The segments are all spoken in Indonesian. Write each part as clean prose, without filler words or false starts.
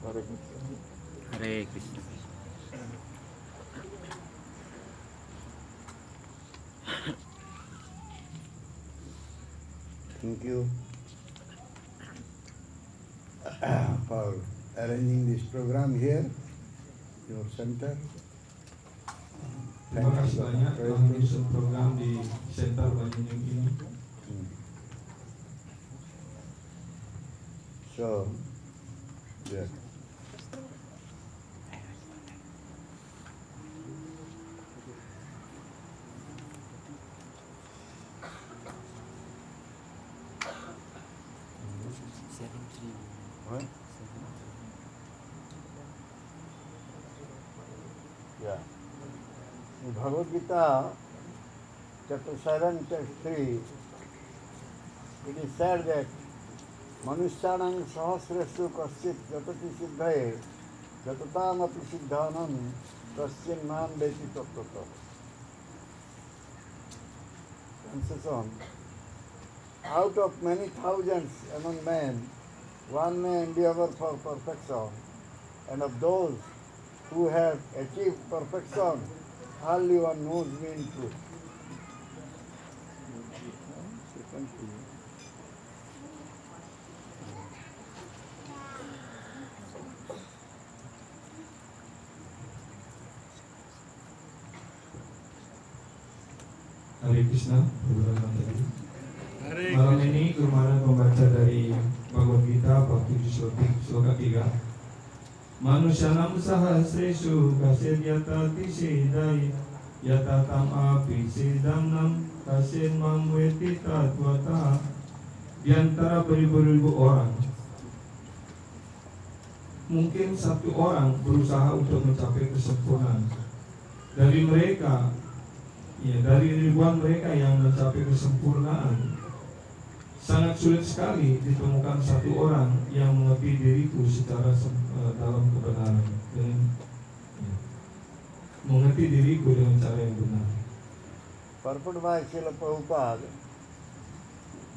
Hare Krishna. Thank you for arranging this program here, your center. Terima kasih banyak telah menyusun program di Center Banyunyung ini. So, yeah. What? Yeah. In Bhagavad Gita, chapter 7, text 3, it is said that Manusyanang sahasresu kasyit jatati siddhaye jatatam api siddhanam kasyin nam veti tattata. Translation: out of many thousands among men, one may endeavor for perfection, and of those who have achieved perfection, hardly one knows me in truth. Hare Krishna, malam ini Gurmana membaca dari Bhagavad Gita bab 7 sloka 3. Manusyanam sahasresu kasyat yatati siddhai yatatam api siddhanam kasyin mam veti tatvata. Di antara beribu-ribu orang, mungkin satu orang berusaha untuk mencapai kesempurnaan. Dari mereka, dari ribuan mereka yang mencapai kesempurnaan, sangat sulit sekali ditemukan satu orang yang mengerti diriku secara dalam kebenaran, mengerti diriku dengan cara yang benar. Purport by Srila Prabhupada,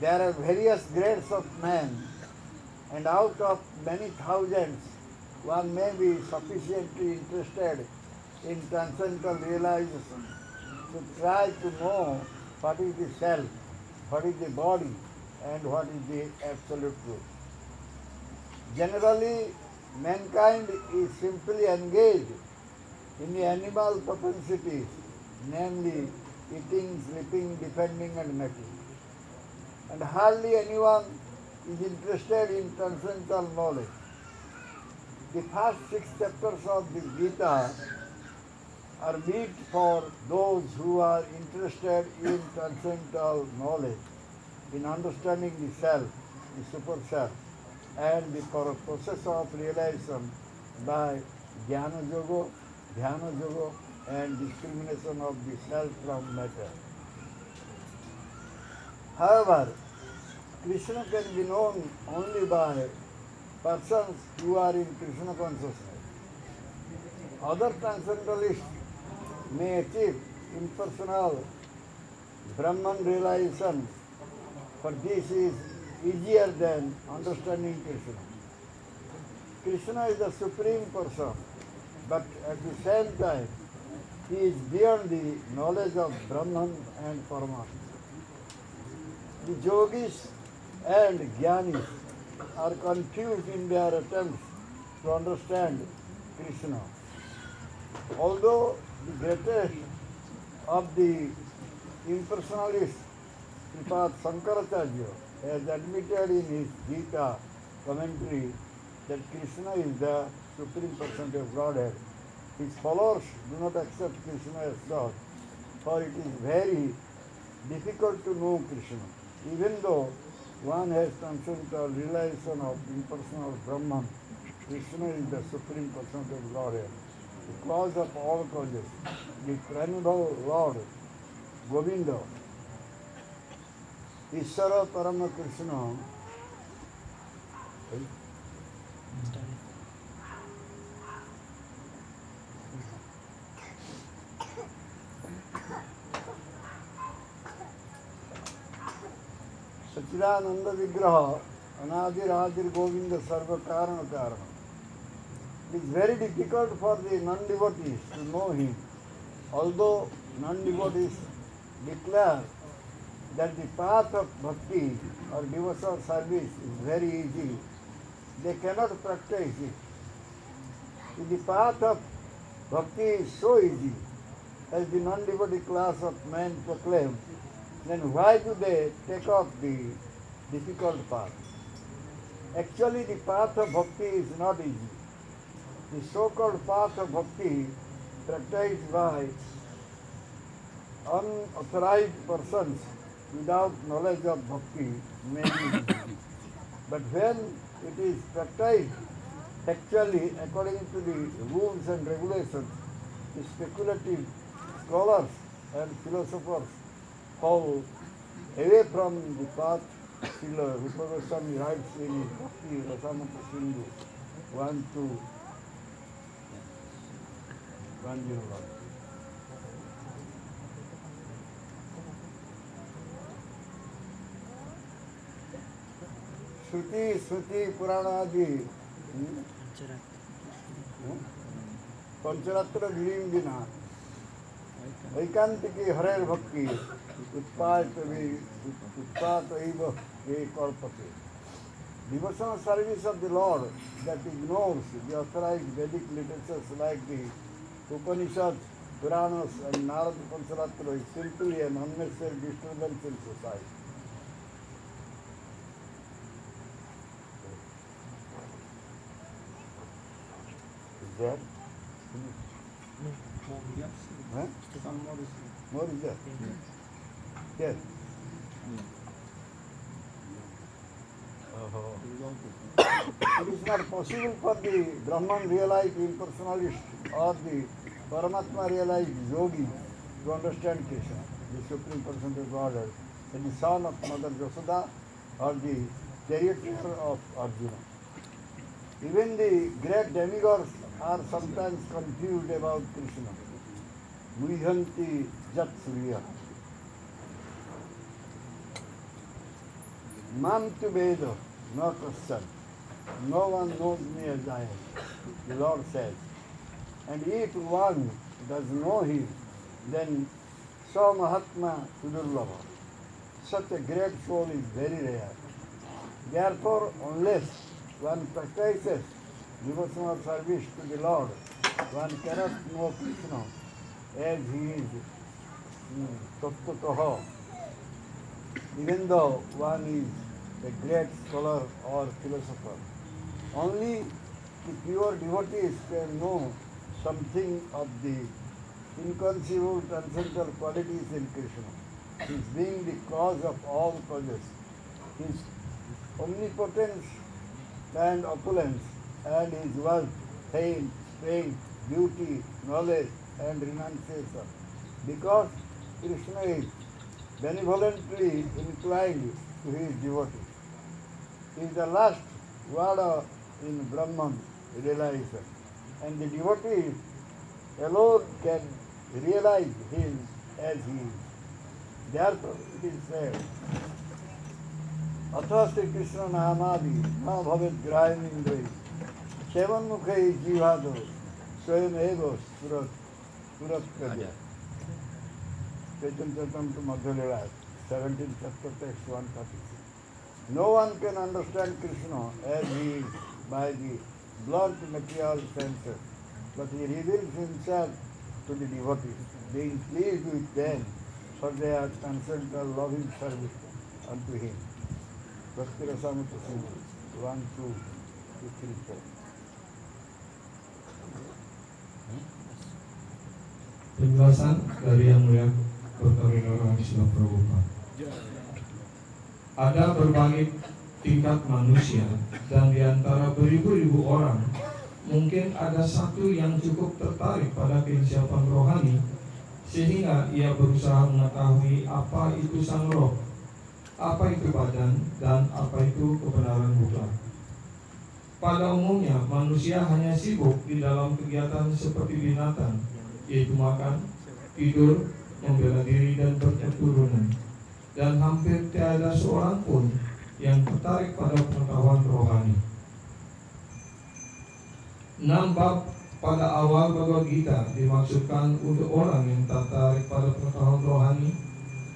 there are various grades of men, and out of many thousands, one may be sufficiently interested in transcendental realization to try to know what is the self, what is the body, and what is the absolute truth. Generally, mankind is simply engaged in the animal propensities, namely eating, sleeping, defending, and mating. And hardly anyone is interested in transcendental knowledge. The first 6 chapters of the Gita are meant for those who are interested in transcendental knowledge, in understanding the self, the super self, and the process of realization by Jnana Yoga, Dhyana Yoga, and discrimination of the self from matter. However, Krishna can be known only by persons who are in Krishna consciousness. Other transcendentalists may achieve impersonal Brahman realization, for this is easier than understanding Krishna. Krishna is the supreme person, but at the same time, he is beyond the knowledge of Brahman and Paramatma. The yogis and jnanis are confused in their attempts to understand Krishna. Although the greatest of the impersonalists, Sripad Shankaracharya, has admitted in his Gita commentary that Krishna is the Supreme Person of Godhead, his followers do not accept Krishna as God, for it is very difficult to know Krishna. Even though one has transcendental realization of impersonal Brahman, Krishna is the Supreme Person of Godhead, the cause of all causes, the primeval Lord, Govinda, Ishvara Parama Krishna. Sachidananda Vigraha, Anadir Adir Govinda Sarva Karana Karana. It is very difficult for the non-devotees to know him. Although non-devotees declare that the path of bhakti or devotional service is very easy, they cannot practice it. If the path of bhakti is so easy, as the non-devotee class of men proclaim, then why do they take up the difficult path? Actually, the path of bhakti is not easy. The so-called path of bhakti practiced by unauthorized persons without knowledge of bhakti may be easy. But when it is practiced actually according to the rules and regulations, the speculative scholars and philosophers fall away from the path. Srila Rupa Goswami writes in his Bhakti Rasamrita Sindhu 1:101. श्रुति स्मृति पुराणादि पंचरात्र विलिंगिना ऐकांतिकी हरेर भक्ति उत्पात एव ये कल्पते. Devotional service of the Lord that ignores the authorized Vedic literatures like the Upanishads, Puranas and Narada Pancharatra is simply an unnecessary disturbance in society. Is there? Huh? More is there? Yes. It is not possible for the Brahman realized impersonalist or the Paramatma realized yogi to understand Krishna, the Supreme Personality of Godhead, and the son of Mother Yashoda or the charioteer of Arjuna. Even the great demigods are sometimes confused about Krishna. Muhanti Jat Surya. Mam tu Veda, no question. No one knows me as I am, the Lord says. And if one does know him, then so Mahatma Sudurlabha. Such a great soul is very rare. Therefore, unless one practices devotional service to the Lord, one cannot know Krishna as he is Tattva. Even though one is a great scholar or philosopher. Only the pure devotees can know something of the inconceivable transcendental qualities in Krishna. His being the cause of all causes, his omnipotence and opulence, and his wealth, fame, strength, beauty, knowledge, and renunciation. Because Krishna is benevolently inclined to his devotees. He is the last word in Brahman realization, and the devotee alone can realize him as he is. Therefore, it is said, Atha Sri Krishna Nahamadi na bhavet graham indrai sevan mukhe jivado swayam ego surat praja. Chaitanya Charitamrita Madhya Leela, 17th chapter, text 136. No one can understand Krishna as he is by the blunt material senses, but he reveals himself to the devotees, being pleased with them for their transcendental loving service unto him. Bhakti Rasamrita Sindhu 1, 2, 3, 4. Penjelasan dari Yang Mulia Pertarungan Srila Prabhupada. Ada berbagai tingkat manusia, dan di antara beribu-ribu orang, mungkin ada satu yang cukup tertarik pada keinsiapan rohani, sehingga ia berusaha mengetahui apa itu sang roh, apa itu badan, dan apa itu kebenaran mutlak. Pada umumnya, manusia hanya sibuk di dalam kegiatan seperti binatang, yaitu makan, tidur, membela diri, dan berketurunan. Dan hampir tiada seorang pun yang tertarik pada pengetahuan rohani. 6 bab pada awal Bhagavad Gita dimaksudkan untuk orang yang tertarik pada pengetahuan rohani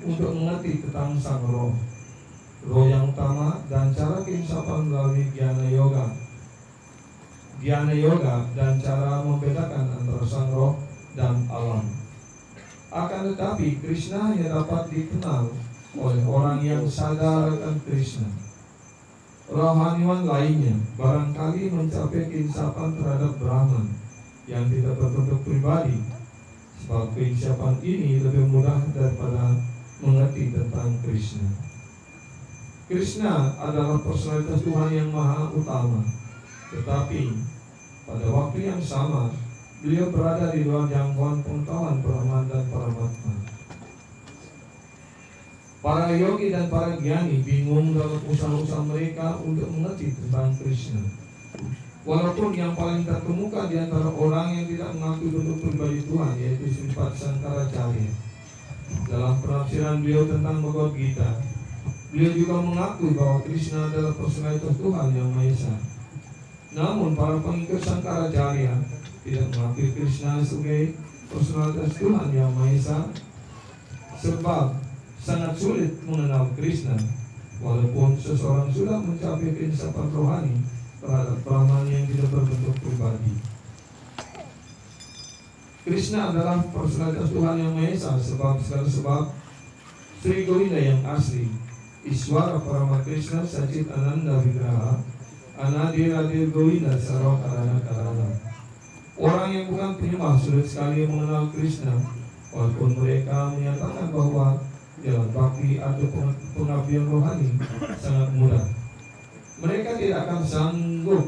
untuk mengerti tentang sang roh yang utama dan cara keinsapan melalui Jnana Yoga dan cara membedakan antara sang roh dan alam. Akan tetapi Krishna hanya dapat dikenal oleh orang yang sadar akan Krishna. Rohaniwan lainnya barangkali mencapai keinsapan terhadap Brahman yang tidak berbentuk pribadi, sebab keinsapan ini lebih mudah daripada mengerti tentang Krishna. Krishna adalah personalitas Tuhan yang maha utama, tetapi pada waktu yang sama beliau berada di luar jangkauan pengetahuan Brahman dan Paramatma. Para yogi dan para gyani bingung dalam usaha-usaha mereka untuk mengerti tentang Krishna. Walaupun yang paling terkemuka di antara orang yang tidak mengakui bentuk pribadi Tuhan, yaitu Srimad Shankaracharya, dalam penafsiran beliau tentang Bhagavad Gita, beliau juga mengakui bahwa Krishna adalah personalitas Tuhan yang Maha Esa. Namun para pengikut Shankaracharya tidak mengakui Krishna sebagai personalitas Tuhan yang Maha Esa, sebab sangat sulit mengenal Krishna walaupun seseorang sudah mencapai keinsapan rohani terhadap Brahman yang tidak berbentuk pribadi. Krishna adalah personalitas Tuhan yang Maha Esa sebab segala sebab Sri Govinda yang asli, Iswara Parama Krishna Sajit Ananda Vigraha, Anadiradir Govinda Sarwa Karana Karana. Orang yang bukan penyembah sulit sekali mengenal Krishna, walaupun mereka menyatakan bahwa jalan bakti atau pengabdian rohani sangat mudah. Mereka tidak akan sanggup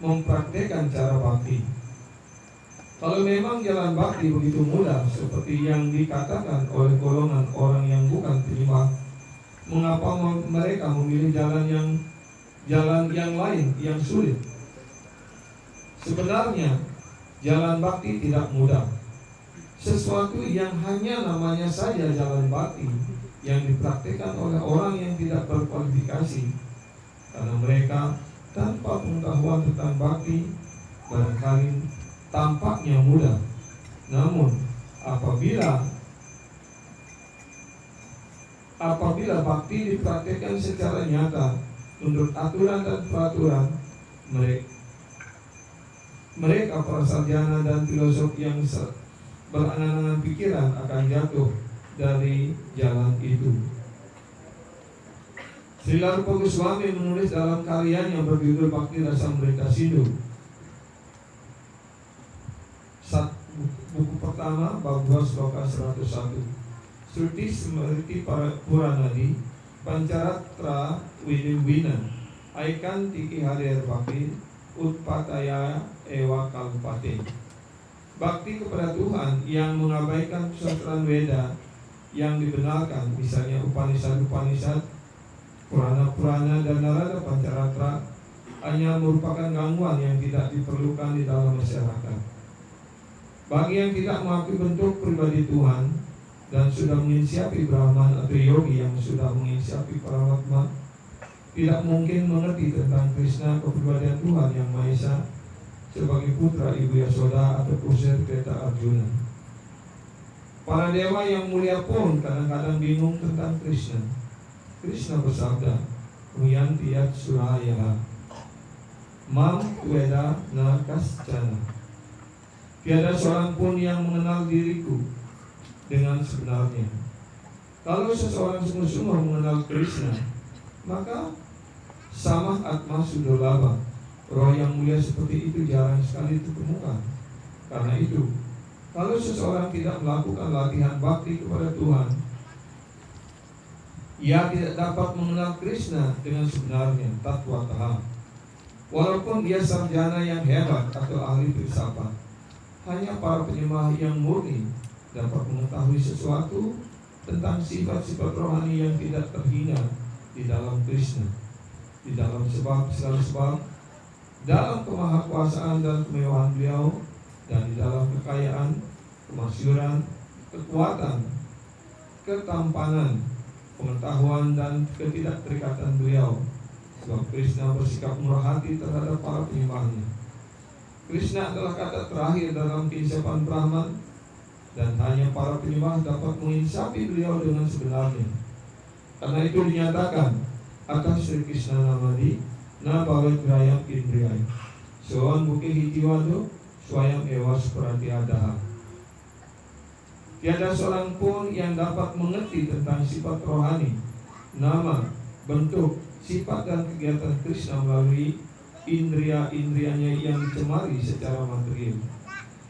mempraktekkan cara bakti. Kalau memang jalan bakti begitu mudah seperti yang dikatakan oleh golongan orang yang bukan penyembah, mengapa mereka memilih jalan yang lain yang sulit? Sebenarnya jalan bakti tidak mudah. Sesuatu yang hanya namanya saja jalan bakti yang dipraktikkan oleh orang yang tidak berkualifikasi, karena mereka tanpa pengetahuan tentang bakti barangkali tampaknya mudah. Namun apabila bakti dipraktikkan secara nyata menurut aturan dan peraturan, mereka para sarjana dan filosof yang berangan-angan pikiran akan jatuh dari jalan itu. Srila Rupa Goswami menulis dalam karyanya yang berjudul Bhakti Rasamrita Sindhu, buku pertama bab 2 sloka 101. Sruti Smriti Puranadi Pancaratra Widiwina Aikan Tiki Harir Bhakti Utpataya Ewa Kalpate. Bakti kepada Tuhan yang mengabaikan kesastra Weda yang dibenarkan, misalnya Upanishad, Purana, dan Narada Pancaratra, hanya merupakan gangguan yang tidak diperlukan di dalam masyarakat. Bagi yang tidak mengakui bentuk pribadi Tuhan dan sudah menginsiapi Brahman atau yogi yang sudah menginsiapi Paramatma, tidak mungkin mengerti tentang Krishna, kepribadian Tuhan yang Maha Esa, sebagai putra Ibu Yasoda atau kusir Kreta Arjuna. Para dewa yang mulia pun kadang-kadang bingung tentang Krishna. Krishna bersabda, Muyanti yat suraya Mam Weda Nakaschana. Tiada seorang pun yang mengenal diriku dengan sebenarnya. Kalau seseorang sungguh-sungguh mengenal Krishna, maka samah atma sudolaba, roh yang mulia seperti itu jarang sekali ditemukan. Karena itu, kalau seseorang tidak melakukan latihan bakti kepada Tuhan, ia tidak dapat mengenal Krishna dengan sebenarnya, tatwataha. Walaupun dia sarjana yang hebat atau ahli filsafat, hanya para penyembah yang murni dapat mengetahui sesuatu tentang sifat-sifat rohani yang tidak terhina di dalam Krishna, di dalam segala sebab, dalam kemahakuasaan dan kemewahan beliau, dan di dalam kekayaan, kemasyuran, kekuatan, ketampanan, pengetahuan, dan ketidakterikatan beliau. Sebab Krishna bersikap murah hati terhadap para penyembahnya. Krishna adalah kata terakhir dalam keinsapan Brahman, dan hanya para penyembah dapat menginsapi beliau dengan sebenarnya. Karena itu dinyatakan atas Sri Krishna Namadi na bhavet grayam indriyai soan buke hitiwado swayam ewas pratiadaha. Tiada seorang pun yang dapat mengerti tentang sifat rohani, nama, bentuk, sifat dan kegiatan Krishna melalui indria-indrianya yang dicemari secara material.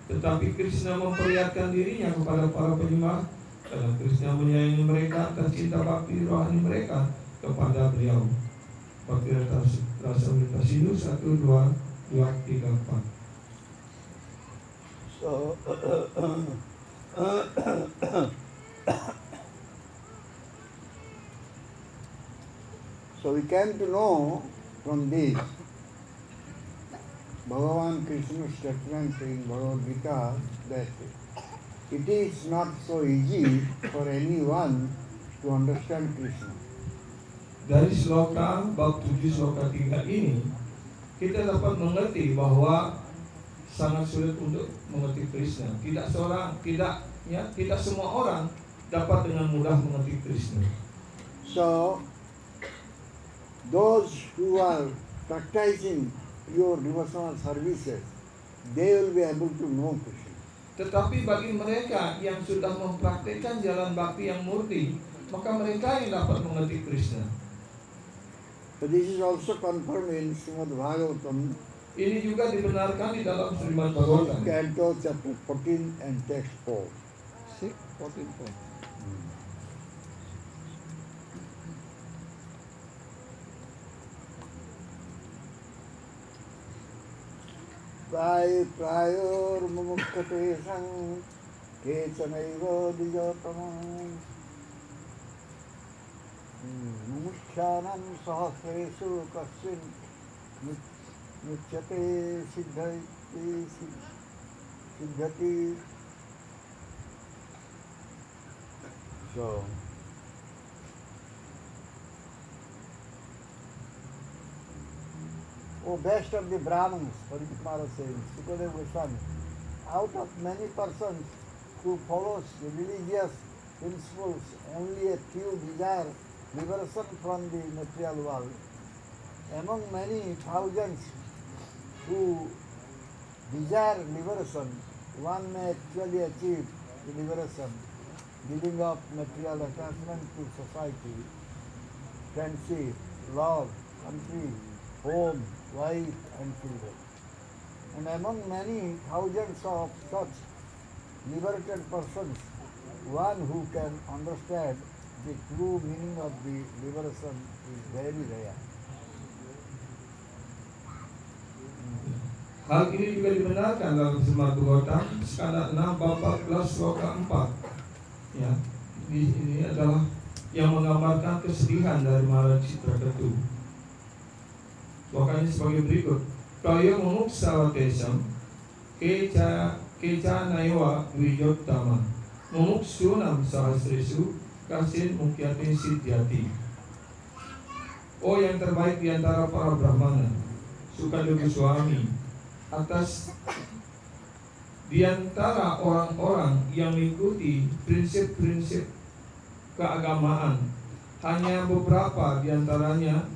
Tetapi Krishna memperlihatkan dirinya kepada para penyembah karena Krishna menyayangi mereka atas cinta bakti rohani mereka kepada beliau. Bhakti Rasamrita Sindhu 1, 2, 3, 4. So we came to know from this Bhagavan Krishna's statement in Bhagavad Gita that it is not so easy for anyone to understand Krishna. Dari sloka bab 7 sloka 3 ini kita dapat mengerti bahwa sangat sulit untuk mengerti Krishna. Tidak semua orang dapat dengan mudah mengerti Krishna. So those who are practicing pure devotional services, they will be able to know Krishna. Tetapi bagi mereka yang sudah mempraktikkan jalan bakti yang murni, maka mereka yang dapat mengerti Krishna. So this is also confirmed in Srimad Bhagavatam, Ini juga dibenarkan di dalam Srimad Bhagavatam. Canto chapter 14 and text 4. 14. Prayor mumukkate sang kechanaiva dijatamam mumukshanam sahasresu kasmin muchyate siddhati. So O best of the Brahmins, Parikshit Maharaj says, Sukadeva Goswami, out of many persons who follows the religious principles, only a few desire liberation from the material world. Among many thousands who desire liberation, one may actually achieve the liberation, giving up material attachment to society, friendship, love, country, home, wife and children. And among many thousands of such liberated persons, one who can understand the true meaning of the liberation is very rare. Hal ini juga dibenarkan dalam Srimad Bhagavatam skala 6 bab 14 sloka 4. Ya, ini adalah yang menggambarkan kesedihan dari Maharaj Chitraketu. Makanya sebagai berikut, Kaya mumuksavatesam keca naiwa wijottama mumuksunam sahasresu kasin mukyate siddhyati. Oh yang terbaik di antara para Brahmana, Sukadeva Goswami, atas di antara orang-orang yang mengikuti prinsip-prinsip keagamaan, hanya beberapa di antaranya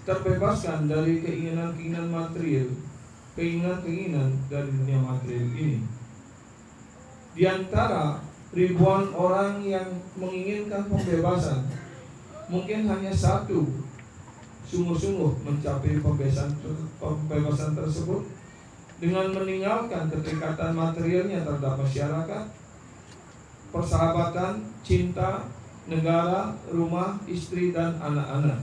terbebaskan dari keinginan-keinginan material, keinginan-keinginan dari dunia material ini. Di antara ribuan orang yang menginginkan pembebasan, mungkin hanya satu sungguh-sungguh mencapai pembebasan tersebut dengan meninggalkan keterikatan materialnya terhadap masyarakat, persahabatan, cinta, negara, rumah, istri, dan anak-anak.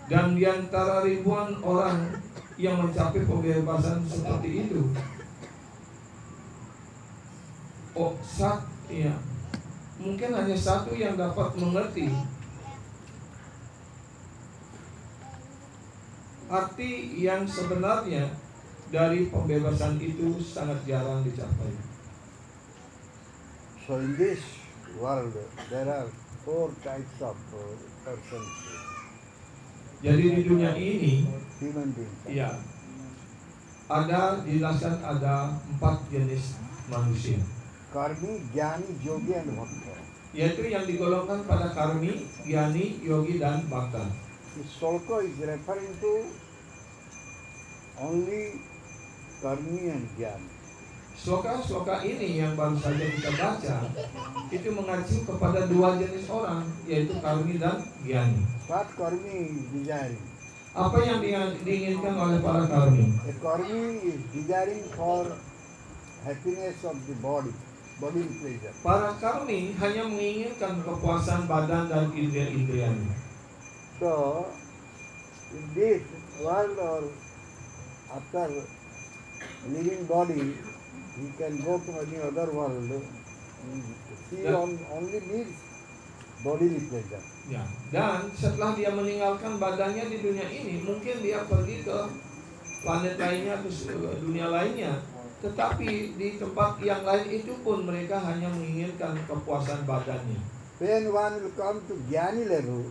Dan di antara ribuan orang yang mencapai pembebasan seperti itu, mungkin hanya satu yang dapat mengerti arti yang sebenarnya dari pembebasan itu sangat jarang dicapai. So in this world there are 4 types of persons. Jadi di dunia ini, Human beings. ya, dijelaskan ada 4 jenis manusia, Karmi, Jnani, Yogi and Bhakta. yaitu yang digolongkan pada karmi, gyani, yogi, dan bhakta. This sloka is referring to only Karmi and Jnani. Sloka ini yang baru saja kita baca itu mengacu kepada 2 jenis orang, yaitu karmi dan gyani. What Karmi is desiring? Apa yang diinginkan oleh para karmi? A Karmi is desiring for happiness of the body pleasure. Para karmi hanya menginginkan kepuasan badan dan indria-indrianya. So, in this world or after leaving body, he can go to any other world. He only needs bodily pleasure. Ya, dan setelah dia meninggalkan badannya di dunia ini, mungkin dia pergi ke planet lainnya, ke dunia lainnya. Tetapi di tempat yang lain itu pun mereka hanya menginginkan kepuasan badannya. When one will come to Jnani level,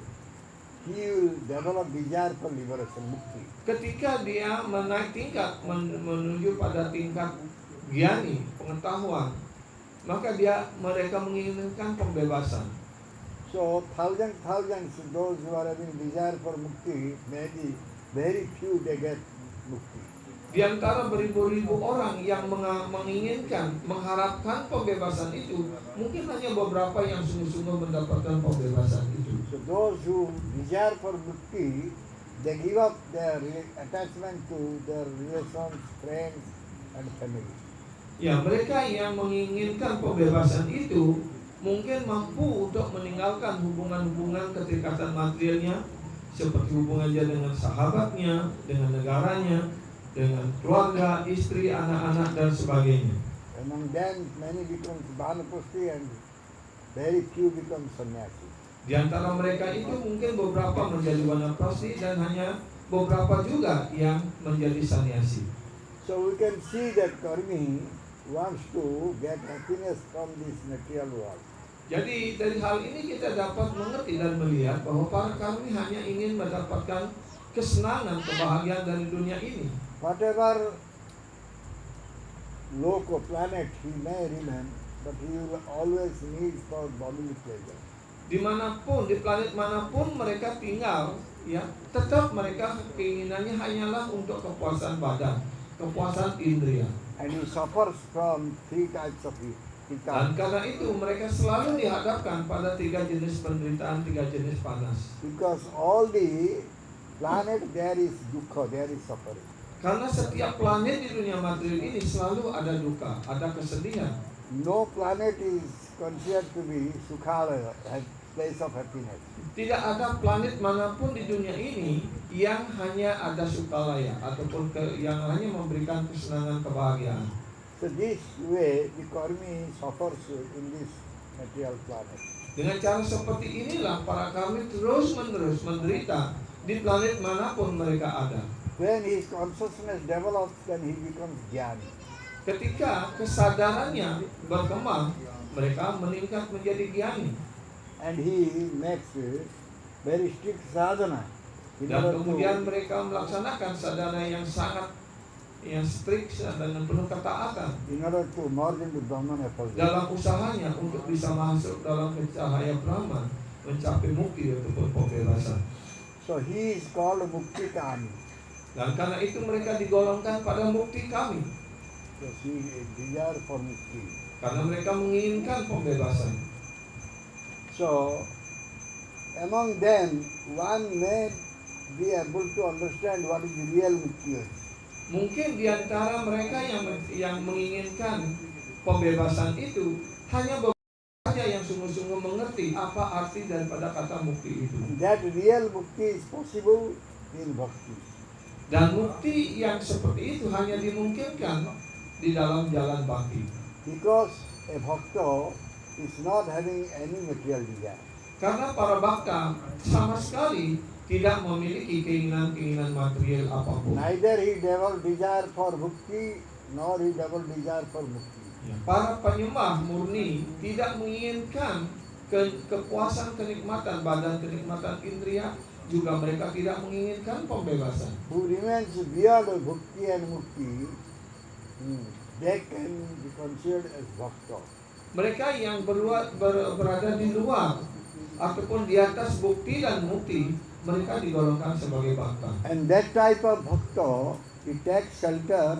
he will develop desire for liberation, mukti. Ketika dia menaik tingkat menuju pada tingkat gyani, pengetahuan, maka mereka menginginkan pembebasan. So thousands those who are having desire for mukti, maybe very few they get mukti. Di antara beribu-ribu orang yang menginginkan, mengharapkan pembebasan itu, mungkin hanya beberapa yang sungguh-sungguh mendapatkan pembebasan itu. So those who desire for mukti, they give up their attachment to their relations, friends and family. Ya, mereka yang menginginkan pembebasan itu mungkin mampu untuk meninggalkan hubungan-hubungan keterikatan materialnya, seperti hubungannya dengan sahabatnya, dengan negaranya, dengan keluarga, istri, anak-anak, dan sebagainya. Among them, many become Vanaprastha and very few become sannyasi. Di antara mereka itu mungkin beberapa menjadi Vanaprastha dan hanya beberapa juga yang menjadi sannyasi. So we can see that Karmi wants to get happiness from this material world. Jadi dari hal ini kita dapat mengerti dan melihat bahwa para karmi hanya ingin mendapatkan kesenangan, kebahagiaan dari dunia ini. Whatever local planet he may remain, but he will always need for bodily pleasure. Dimanapun, di planet manapun mereka tinggal, ya, tetap mereka keinginannya hanyalah untuk kepuasan badan, kepuasan indria. And he suffers from 3 types of Dan karena itu mereka selalu dihadapkan pada 3 jenis penderitaan, 3 jenis panas. Because all the planet there is dukkha, there is suffering. Karena setiap planet di dunia material ini selalu ada duka, ada kesedihan. No planet is considered to be sukhalaya, a place of happiness. Tidak ada planet manapun di dunia ini yang hanya ada sukalaya ataupun yang hanya memberikan kesenangan, kebahagiaan. So this way the karmi suffers in this material planet. Dengan cara seperti inilah para karmi terus-menerus menderita di planet manapun mereka ada. When his consciousness develops, then he becomes jnani. Ketika kesadarannya berkembang, mereka meningkat menjadi gyani. And he makes very strict sadhana. Dan kemudian mereka melaksanakan sadhana yang sangat strict dan penuh ketaatan in order to merge into Brahman effort. dalam usahanya untuk bisa masuk dalam cahaya Brahman, mencapai mukti ataupun pembebasan. So he is called Mukti Kami. Dan karena itu mereka digolongkan pada mukti kami. So he desire for Mukti. Karena mereka menginginkan pembebasan. So among them, one may be able to understand what is the real Mukti. Mungkin di antara mereka yang menginginkan pembebasan itu hanya beberapa saja yang sungguh-sungguh mengerti apa arti daripada kata mukti itu. That real Mukti is possible in Bhakti. Dan mukti yang seperti itu hanya dimungkinkan di dalam jalan bhakti. Because a Bhakta is not having any material desire. Karena para bhakta sama sekali tidak memiliki keinginan-keinginan material apapun. Neither he develop desire for Bhakti, nor he develop desire for Mukti. Para penyembah murni tidak menginginkan kepuasan kenikmatan badan, kenikmatan indria, juga mereka tidak menginginkan pembebasan. who remains beyond bhakti and mukti, they can be considered as bhakta. Mereka yang berada di luar ataupun di atas bukti dan mukti, mereka digolongkan sebagai bhakta. And that type of bhakta, it takes shelter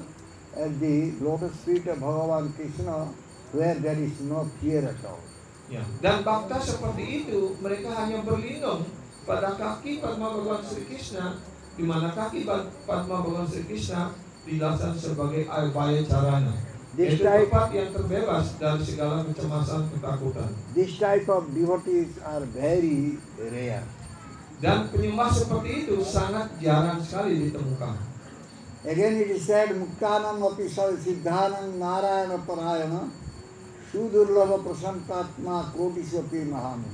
at the lotus feet of Bhagavan Krishna, where there is no fear at all. Ya. Dan bhakta seperti itu, mereka hanya berlindung pada kaki Padma Bhagavan Sri Krishna, di mana kaki Padma Bhagavan Sri Krishna dijelaskan sebagai Abhaya Charana, yaitu tempat yang terbebas dari segala kecemasan, ketakutan. This type of devotees are very rare. Dan penyembah seperti itu sangat jarang sekali ditemukan. Again it is said, Muktanam api siddhanam narayana parayana sudurlava prasantatma kotisapi mahami.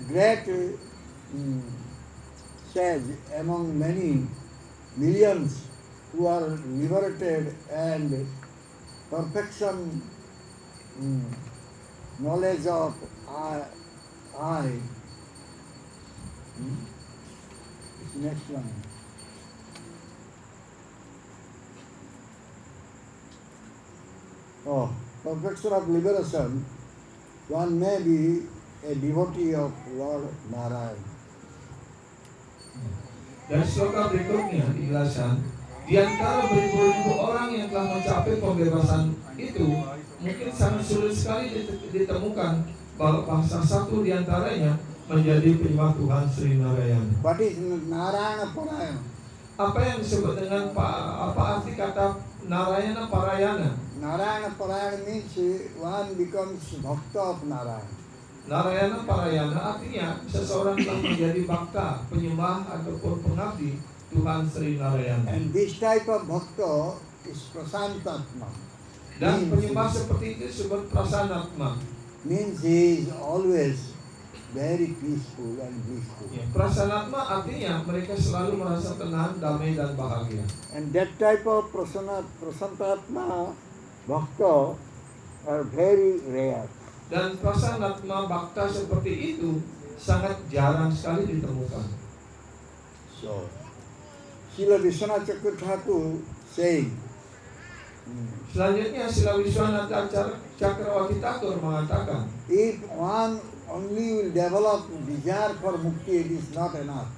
Great sage among many millions who are liberated and perfection knowledge of I. Next one. Perfection of liberation, one may be a devotee of Lord Narayana. Dan sloka berikutnya dijelaskan, di antara beribu-ribu orang yang telah mencapai pembebasan itu, mungkin sangat sulit sekali ditemukan bahwa salah satu di antaranya menjadi penyembah Tuhan Sri Narayana. What is Narayana Parayana? Apa yang disebut dengan apa arti kata Narayana Parayana? Narayana Parayana means one becomes bhakta of Narayana. Narayana Parayana artinya seseorang telah menjadi bhakta, penyembah ataupun pengabdi Tuhan Sri Narayana. And this type of bhakta is prasantatma. Dan penyembah seperti itu disebut prasanatma. Means he is always very peaceful and blissful. Ya, prasanatma artinya mereka selalu merasa tenang, damai dan bahagia. And that type of prasantatma bhakta are very rare. Dan prasanatma bhakta seperti itu sangat jarang sekali ditemukan. So, Srila Vishwanath Chakravarti saying, Selanjutnya Srila Vishwanatha Cakrawati Thakur mengatakan, if one only will develop desire for mukti, it is not enough.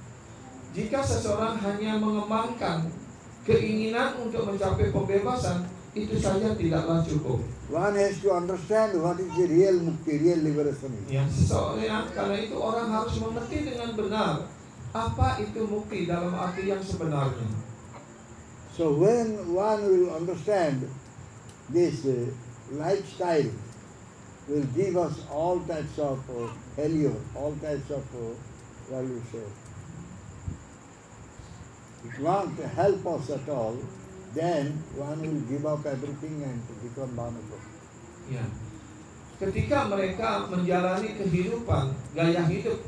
jika seseorang hanya mengembangkan keinginan untuk mencapai pembebasan, itu saja tidaklah cukup. One has to understand what is the real mukti, real liberation is. Ya, karena itu orang harus mengerti dengan benar apa itu mukti dalam arti yang sebenarnya. So when one will understand this lifestyle will give us all types of failure, all types of what you say. If one to help us at all, then one will give up everything and to become Bhanava. Ya. Ketika mereka menjalani kehidupan, gaya hidup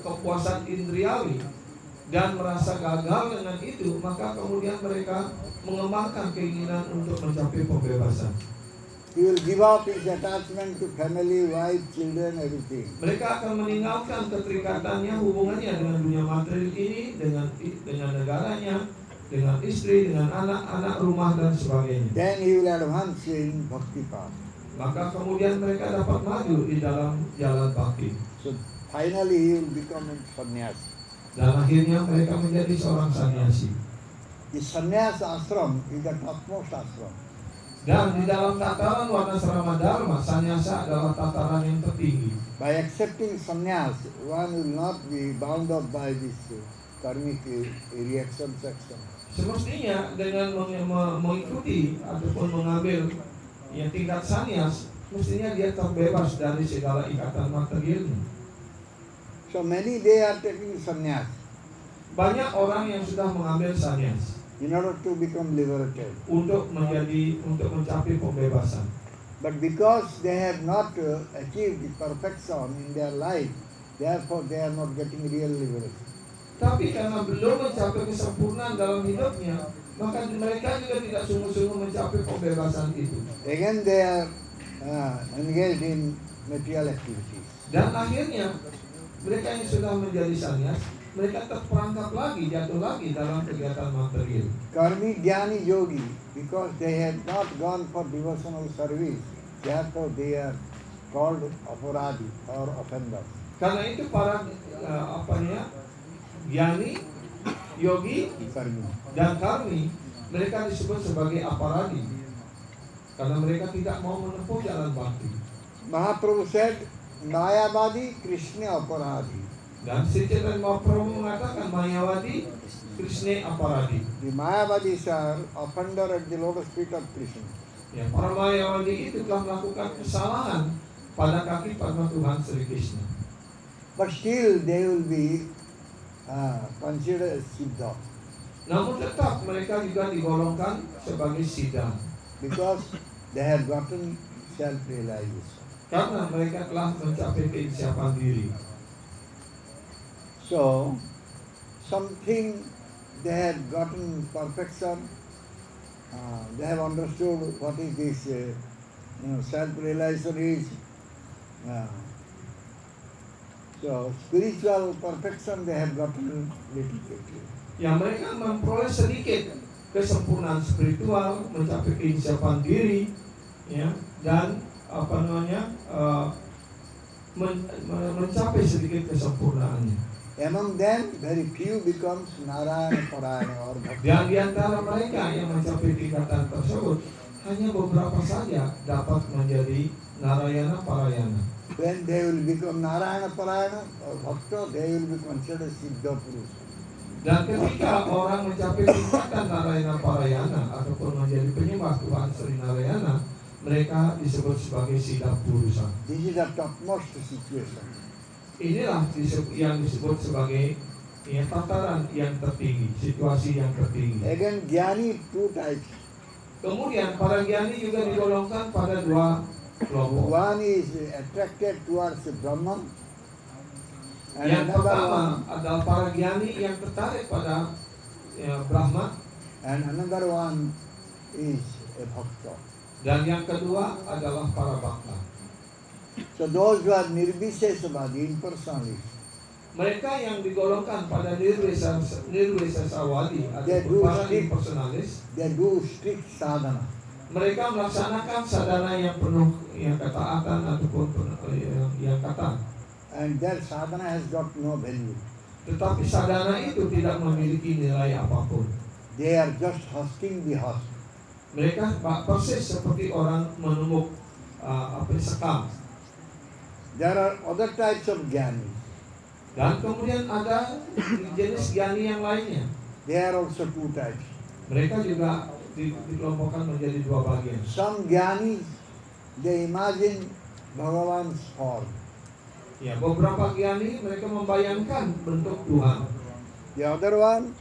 kepuasan indriawi dan merasa gagal dengan itu, maka kemudian mereka mengembangkan keinginan untuk mencapai pembebasan. He will give up his attachment to family, wife, children, everything. Mereka akan meninggalkan keterikatannya, hubungannya dengan dunia materi ini, dengan negaranya, dengan istri, dengan anak-anak, rumah dan sebagainya. Then he will advance in bhakti path. Maka kemudian mereka dapat maju di dalam jalan bhakti. So finally he will become a sannyasi. Dan akhirnya mereka menjadi seorang sannyasi. The sannyas ashram is the topmost ashram. Dan di dalam tataran Varnasrama Dharma, sannyasa adalah tataran yang tertinggi. By accepting sannyas, one will not be bound up by this karmic reaction section. Semestinya dengan mengikuti ataupun mengambil yang tingkat sannyas, mestinya dia terbebas dari segala ikatan materialnya. So many they are taking sannyas Banyak orang yang sudah mengambil sannyas in order to become liberated. untuk mencapai pembebasan. But because they have not achieved the perfection in their life, therefore they are not getting real liberation. Tapi karena belum mencapai kesempurnaan dalam hidupnya, maka mereka juga tidak sungguh-sungguh mencapai pembebasan itu. Again they are engaged in material activities. Dan akhirnya mereka yang sudah menjadi sannyas, mereka terperangkap lagi, jatuh lagi dalam kegiatan material. Karmi Jnani Yogi, because they had not gone for devotional service, therefore they are called aparadi or offenders. Karena itu para Gyani, Yogi, Karmi. dan Karmi, mereka disebut sebagai aparadi karena mereka tidak mau menempuh jalan bakti. Mahaprabhu said, Mayavadi Krishna aparadi. Dan Sri Chaitanya Mahaprabhu mengatakan Mayawadi, Krishna aparadi. The Mayavadis are offender at the lotus feet of Krishna. Ya, para Mayawadi itu telah melakukan kesalahan pada kaki padma Tuhan Sri Krishna. But still they will be considered as Siddha, Namun tetap mereka juga digolongkan sebagai Siddha because they have gotten self-realization. karena mereka telah mencapai keinsiapan diri. So, something they had gotten perfection, they have understood what is this, self-realization is. So, spiritual perfection they have gotten little bit. Yang mereka memperoleh sedikit kesempurnaan spiritual, mencapai keinsiapan diri, ya, dan mencapai sedikit kesempurnaannya. Among them, very few becomes Narayana Parayana or Bhakti. Dan di antara mereka yang mencapai tingkatan tersebut, hanya beberapa saja dapat menjadi Narayana Parayana. When they will become Narayana Parayana or Bhakta, they will be considered Siddha Purusha. Dan ketika orang mencapai tingkatan Narayana Parayana ataupun menjadi penyembah Tuhan Sri Narayana, mereka disebut sebagai Siddha Purusa. This is the topmost situation. Inilah yang disebut sebagai tataran yang tertinggi, situasi yang tertinggi. Again, Jnani two types. Kemudian para Gyani juga digolongkan pada dua kelompok. One is attracted towards Brahman, and Yang another pertama one, adalah para Gyani yang tertarik pada Brahma, and another one is a Bhakta. dan yang kedua adalah para Bhakta. So those who are Nirvishesavadi, impersonalists, Mereka yang digolongkan pada Nirvishesavadi atau para impersonalis, they do strict sadhana. mereka melaksanakan sadhana yang penuh ketaatan ataupun yang kata. And their sadhana has got no value. Tetapi sadhana itu tidak memiliki nilai apapun. They are just husking the husk. Mereka persis seperti orang menumuk sekam. There are other types of jnani. Dan kemudian ada jenis Gyani yang lainnya. There are also two types. Mereka juga dikelompokkan menjadi dua bagian. Some jnanis, they imagine Bhagavan's form. Ya, beberapa Gyani mereka membayangkan bentuk Tuhan. The other one,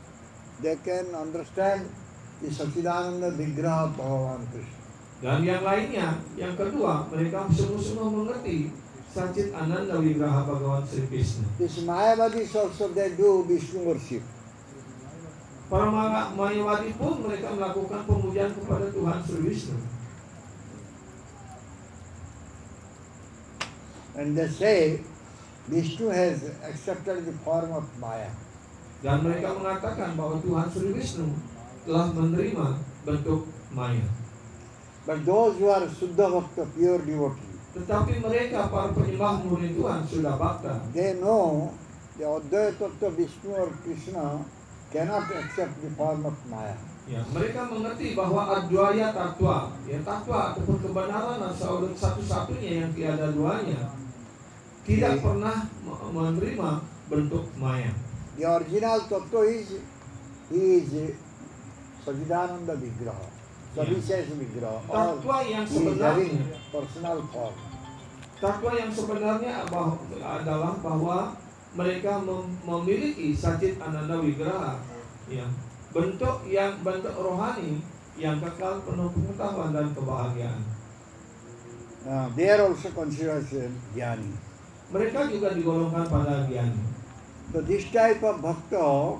they can understand the Sachidananda Vigraha of Bhagavan Krishna. Dan yang lainnya, yang kedua, mereka sungguh-sungguh mengerti Sacit Ananda Wigraha Bhagawan Sri Krishna. This Mayavadis also, they do Vishnu worship. Para Mayawadi pun mereka melakukan pemujaan kepada Tuhan Sri Vishnu. And they say Vishnu has accepted the form of Maya. Dan mereka mengatakan bahwa Tuhan Sri Vishnu telah menerima bentuk Maya. But those who are Suddha Bhakta, pure devotee, Tetapi mereka para penyembah murni Tuhan sudah bakta. they know the Advaita Tattva Vishnu or Krishna cannot accept the form of Maya. Ya, mereka mengerti bahwa Advaya Tattva, ya Tattva ataupun kebenaran asal satu-satunya yang tiada duanya, tidak pernah menerima bentuk Maya. The original Tattva is Sachidananda Vigraha, Savises Vigraha, or Tattva yang he is having sebenarnya, personal form. Tattva yang sebenarnya adalah bahwa mereka memiliki Sacit Ananda Wigraha, ya, bentuk rohani yang kekal penuh pengetahuan dan kebahagiaan. They are also considered as jnani. Mereka juga digolongkan pada Gyani. So this type of bhakta,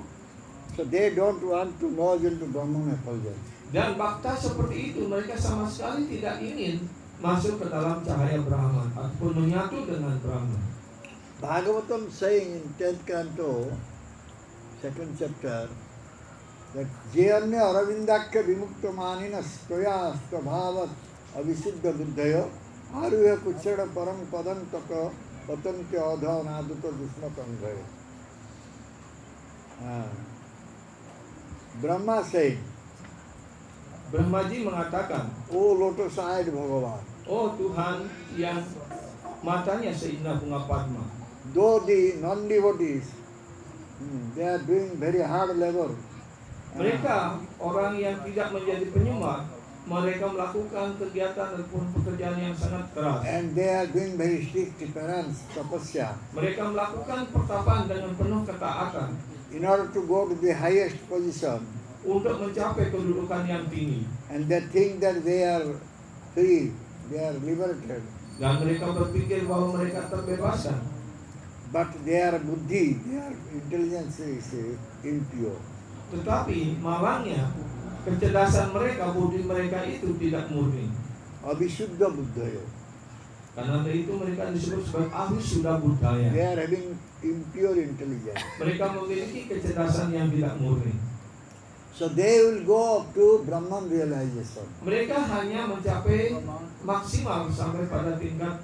so they don't want to merge into Brahman effulgence. Dan bakta seperti itu mereka sama sekali tidak ingin masuk ke dalam cahaya Brahman ataupun menyatu dengan Brahman. Bhagavatam saying in 10th canto, 2nd chapter, that Jayanya Aravindakya Vimukta Maninas Toya Stabhavat Avisiddha Buddhayo Aruya Kuchada Param Padam Taka Patantya Adha Naduta Dushma Kandhayo. Brahma said, Brahmaji mengatakan, O lotus-eyed Bhagavan, oh Tuhan yang matanya seindah bunga Padma. though the non-devotees, they are doing very hard labor. Mereka orang yang tidak menjadi penyembah, mereka melakukan kegiatan ataupun pekerjaan yang sangat keras. And they are doing very strict penance, tapasya, Mereka melakukan pertapaan dengan penuh ketaatan in order to go to the highest position. untuk mencapai kedudukan yang tinggi. And they think that they are free, they are liberated. Dan mereka berpikir bahwa mereka terbebaskan. But their buddhi, their intelligence is impure. Tetapi malangnya kecerdasan mereka, budi mereka itu tidak murni. Abhishuddha buddhayo. Karena itu mereka disebut sebagai Avisuddha Buddhaya. They are having impure intelligence. Mereka memiliki kecerdasan yang tidak murni. So they will go up to Brahman realization. Mereka hanya mencapai maksimal sampai pada tingkat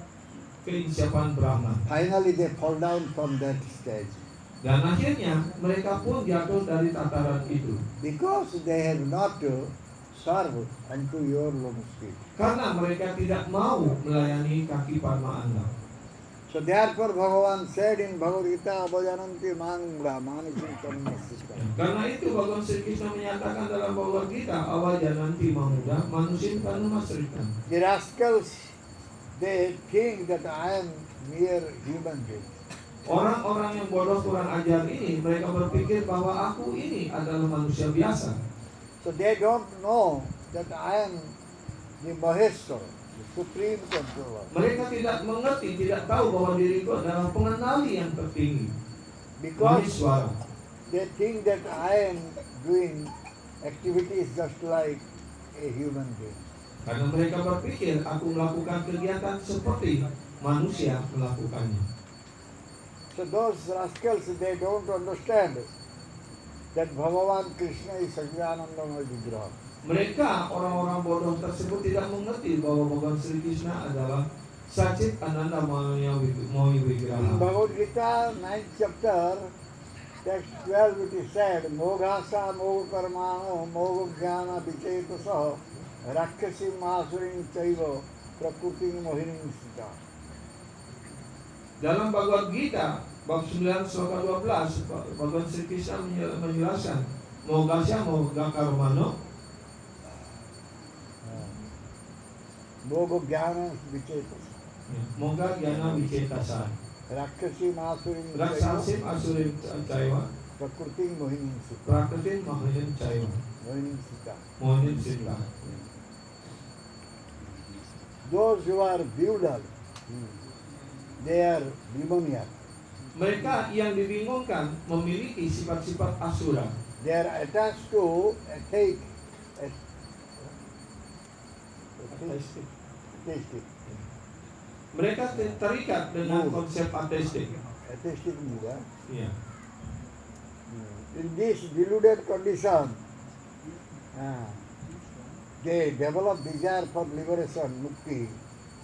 keinsiapan Brahman. Finally they fall down from that stage. Dan akhirnya mereka pun jatuh dari tataran itu. Because they have not served unto your lotus feet. Karena mereka tidak mau melayani kaki Padma Anda. So therefore Bhagavan said in Bhagavad Gita, Abhajananti Mangura Manisim Tammasita. Karena itu Bhagavan Sri Krishna menyatakan dalam Bhagavad Gita, awajananti mamuda manusim kanu masrikan. The rascals, they think that I am mere human being. Orang-orang yang bodoh kurang ajar ini, mereka berpikir bahwa aku ini adalah manusia biasa. So they don't know that I am the Maheshwar, the supreme controller. Mereka tidak mengerti, tidak tahu bahwa diriku adalah pengendali yang tertinggi. Because Maheshwara. they think that I am doing activities just like a human being. Karena mereka berpikir aku melakukan kegiatan seperti manusia melakukannya. So those rascals, they don't understand that Bhagavan Krishna is Sajjanandamaya Vigraha. Mereka orang-orang bodoh tersebut tidak mengerti bahwa Bhagavan Sri Krishna adalah Sacit Ananda Maya Mohi In Vigraha. Bhagavad Gita, 9th chapter, text 12, it is said, Moghasa Mogha Karmano Mogha Jnana Vichetasaha Rakshasi Masurin Chaiva Prakuti Mohining Sita. Dalam Bhagavad Gita bab 9 sloka 12, Bhagavan Sri Krishna menjelaskan Mogasya Mogha Karmano Mogha Jnana Vichetasaha Mogha Jnana Vicetasa Rakshasi Masurin Raksasim Asurim Caiwa Prakuti Mohining Sita. Prakrtin Mahayan Caiwa Mohining Sita. Mohin Sita. Those who are feudal, they are demoniac. Mereka yang dibingungkan memiliki sifat-sifat asura. They are attached to atheistic. Mereka terikat dengan konsep ateistik. Atheistic mood. Iya. In this deluded condition, they develop desire for liberation, mukti.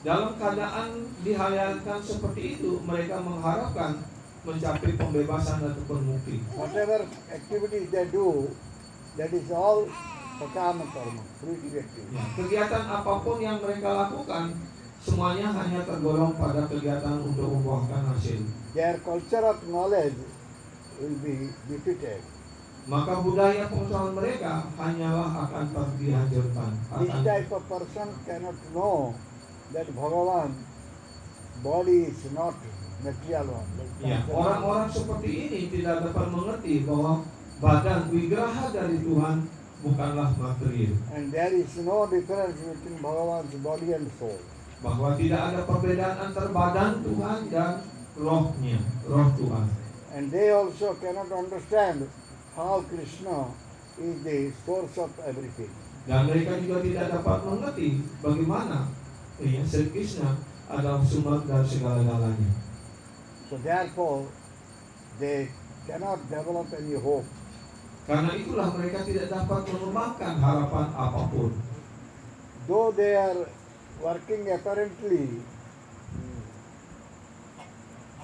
Dalam keadaan dihayalkan seperti itu, mereka mengharapkan mencapai pembebasan ataupun mukti. Whatever activities they do, that is all sakama karma, fruitive activity. Ya, kegiatan apapun yang mereka lakukan, semuanya hanya tergolong pada kegiatan untuk membuahkan hasil. Their culture of knowledge will be defeated. Maka budaya pengetahuan mereka hanyalah akan dihancurkan. This type of person cannot know that Bhagavan body is not material one. Ya, orang-orang seperti ini tidak dapat mengerti bahwa badan wigraha dari Tuhan bukanlah material. And there is no difference between Bhagavan's body and soul. Bahwa tidak ada perbedaan antara badan Tuhan dan rohnya, roh Tuhan. And they also cannot understand how Krishna is the source of everything. Dan mereka juga tidak dapat mengerti bagaimana Sri Krishna adalah sumber dari segala-galanya. So therefore, they cannot develop any hope. Karena itulah mereka tidak dapat mengembangkan harapan apapun. Though they are working apparently,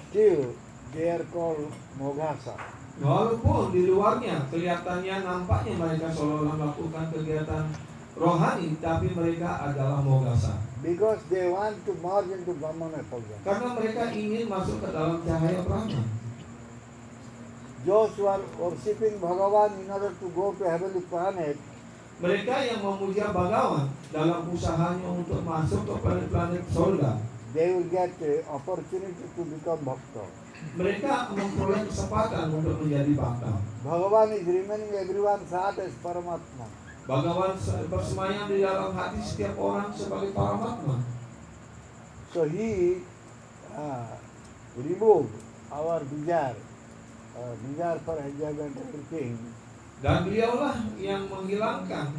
still they are called Moghasa. Walaupun di luarnya kelihatannya nampaknya mereka seolah-olah melakukan kegiatan rohani, tapi mereka adalah Mogasa. Because they want to merge into Brahmana Pagana. Karena mereka ingin masuk ke dalam cahaya Brahma. Those who are worshipping Bhagavan in order to go to heavenly planet, Mereka yang memuja Bhagawan dalam usahanya untuk masuk ke planet-planet surga, they will get opportunity to become Bhakta. mereka memperoleh kesempatan untuk menjadi Bhakta. Bhagavan is remaining everyone's heart as Paramatma. Bhagawan bersemayam di dalam hati setiap orang sebagai Paramatma. So he removed our desire for enjoyment, everything. Dan beliaulah yang menghilangkan